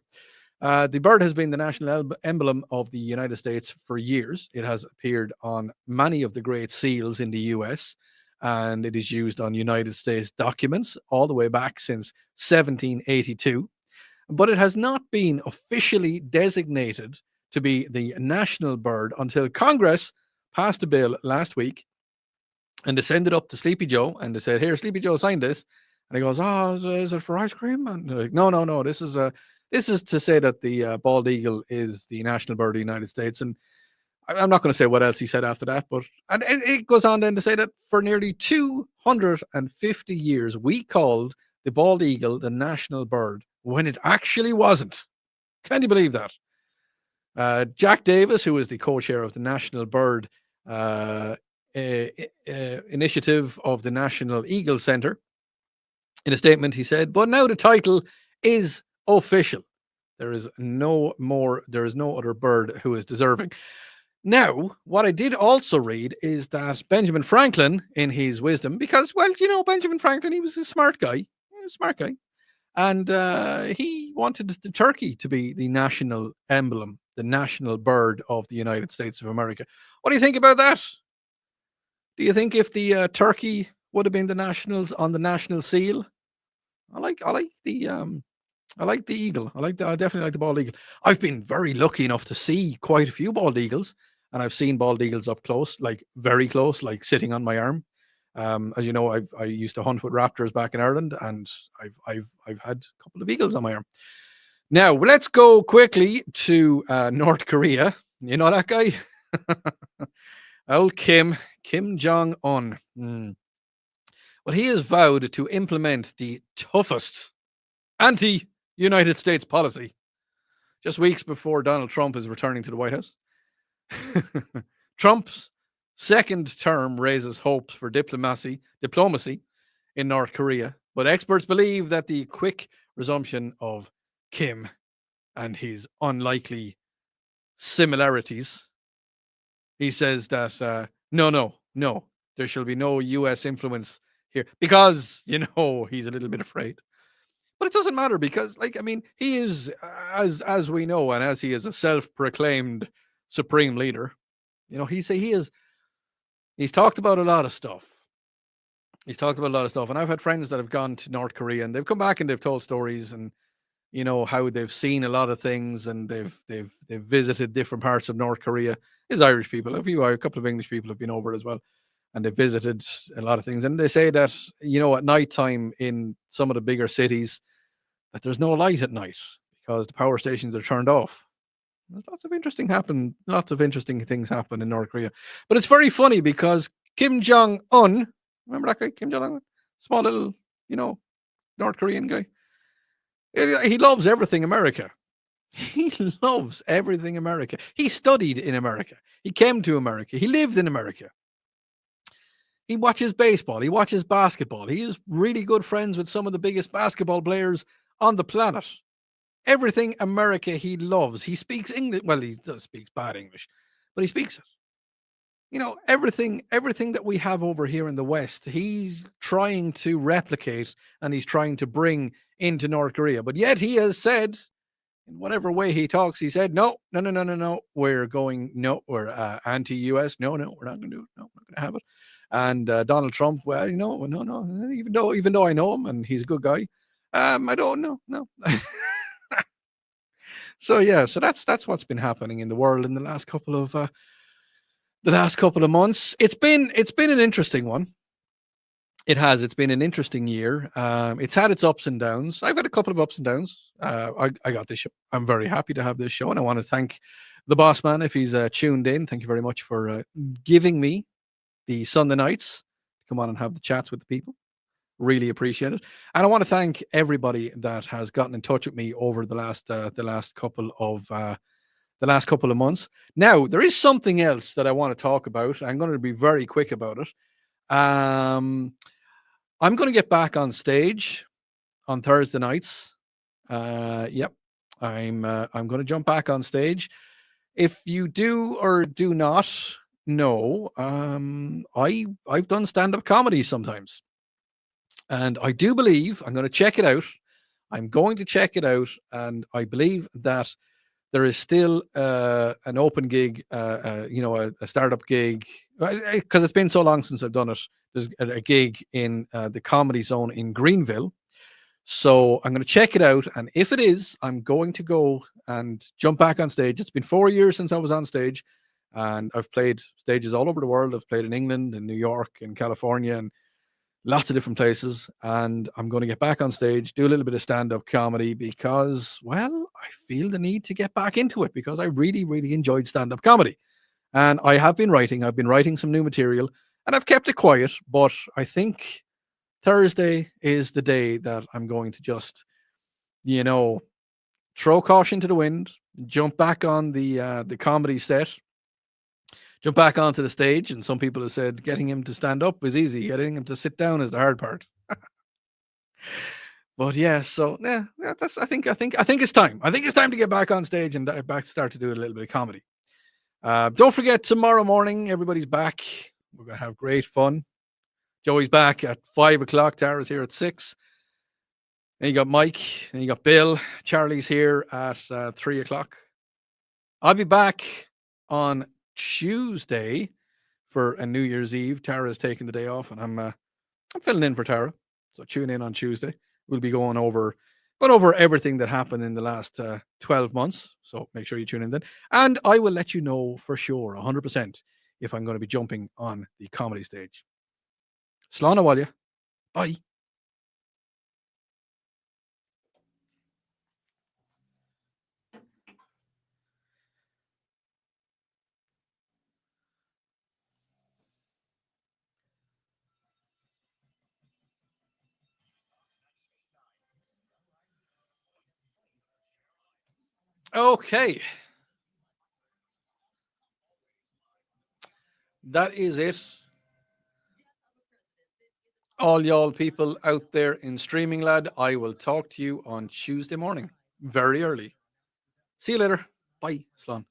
The bird has been the national emblem of the United States for years. It has appeared on many of the great seals in the US, and it is used on United States documents all the way back since 1782. But it has not been officially designated to be the national bird until Congress passed a bill last week, and they sent it up to Sleepy Joe, and they said, "Here, Sleepy Joe, sign this." And he goes, "Oh, is it for ice cream?" And they're like, "No. This is to say that the bald eagle is the national bird of the United States." And I'm not going to say what else he said after that, but and it goes on then to say that for nearly 250 years we called the bald eagle the national bird when it actually wasn't. Can you believe that? Jack Davis, who is the co-chair of the National Bird Initiative of the National Eagle Center, in a statement he said, "But now the title is official. There is no other bird who is deserving." Now, what I did also read is that Benjamin Franklin, in his wisdom, because, well, Benjamin Franklin, he was a smart guy. And he wanted the turkey to be the national emblem, the national bird of the United States of America. What do you think about that? Do you think if the turkey would have been the nationals on the national seal? I like the eagle. I definitely like the bald eagle. I've been very lucky enough to see quite a few bald eagles, and I've seen bald eagles up close, like very close, like sitting on my arm. As you know, I used to hunt with raptors back in Ireland, and I've had a couple of eagles on my arm. Now let's go quickly to North Korea. You know that guy, old Kim Jong-un. Well, he has vowed to implement the toughest anti-United States policy just weeks before Donald Trump is returning to the White House. Trump's second term raises hopes for diplomacy in North Korea, but experts believe that the quick resumption of Kim and his unlikely similarities, he says that no, there shall be no U.S. influence here, because he's a little bit afraid. But it doesn't matter, because, he is, as we know, and as he is a self-proclaimed supreme leader, he's talked about a lot of stuff. And I've had friends that have gone to North Korea, and they've come back and they've told stories, and how they've seen a lot of things, and they've visited different parts of North Korea. There's Irish people, a couple of English people have been over as well, and they've visited a lot of things. And they say that at nighttime in some of the bigger cities, that there's no light at night because the power stations are turned off. There's lots of interesting things happen in North Korea. But it's very funny because Kim Jong-un, remember that guy, Kim Jong-un? Small little, North Korean guy. He loves everything America. He loves everything America. He studied in America. He came to America. He lived in America. He watches baseball. He watches basketball. He is really good friends with some of the biggest basketball players on the planet. Everything America he loves. He speaks English. Well, he does speak bad English, but he speaks it. Everything that we have over here in the West, he's trying to replicate, and he's trying to bring into North Korea. But yet he has said, in whatever way he talks, he said, no, we're anti-US. No, we're not going to do it. No, we're not going to have it. And Donald Trump, well, no, even though I know him and he's a good guy, I don't know. No. So that's what's been happening in the world in the last couple of months. It's been an interesting one. It has. It's been an interesting year. It's had its ups and downs. I've had a couple of ups and downs. I got this show. I'm very happy to have this show, and I want to thank the boss man if he's tuned in. Thank you very much for giving me the Sunday nights to come on and have the chats with the people. Really appreciate it. And I want to thank everybody that has gotten in touch with me over the last couple of months. Now, there is something else that I want to talk about. I'm going to be very quick about it. I'm going to get back on stage on Thursday nights. I'm going to jump back on stage. If you do or do not know, I've done stand-up comedy sometimes. And I do believe I'm going to check it out. I'm going to check it out, and I believe that there is still an open gig, a startup gig, because it's been so long since I've done it. There's a gig in the Comedy Zone in Greenville. So I'm going to check it out, and if it is, I'm going to go and jump back on stage. It's been 4 years since I was on stage, and I've played stages all over the world. I've played in England, in New York, in California, and lots of different places. And I'm going to get back on stage, do a little bit of stand-up comedy because, well, I feel the need to get back into it because I really, really enjoyed stand-up comedy. And I have been writing. I've been writing some new material, and I've kept it quiet, but I think Thursday is the day that I'm going to just, throw caution to the wind, jump back on the comedy set, jump back onto the stage. And some people have said getting him to stand up is easy, getting him to sit down is the hard part. But yeah, so yeah, that's I think it's time. I think it's time to get back on stage and start to do a little bit of comedy. Don't forget, tomorrow morning everybody's back. We're gonna have great fun. Joey's back at 5 o'clock. Tara's here at 6. Then you got Mike, and you got Bill. Charlie's here at 3 o'clock. I'll be back on Tuesday for a New Year's Eve. Tara's taking the day off, and I'm filling in for Tara. So tune in on Tuesday. We'll be going over everything that happened in the last 12 months. So make sure you tune in then. And I will let you know for sure, 100%, if I'm going to be jumping on the comedy stage. Slán Awalya. Bye. Okay. That is it. All y'all people out there in Streaming Lad, I will talk to you on Tuesday morning, very early. See you later. Bye. Slán.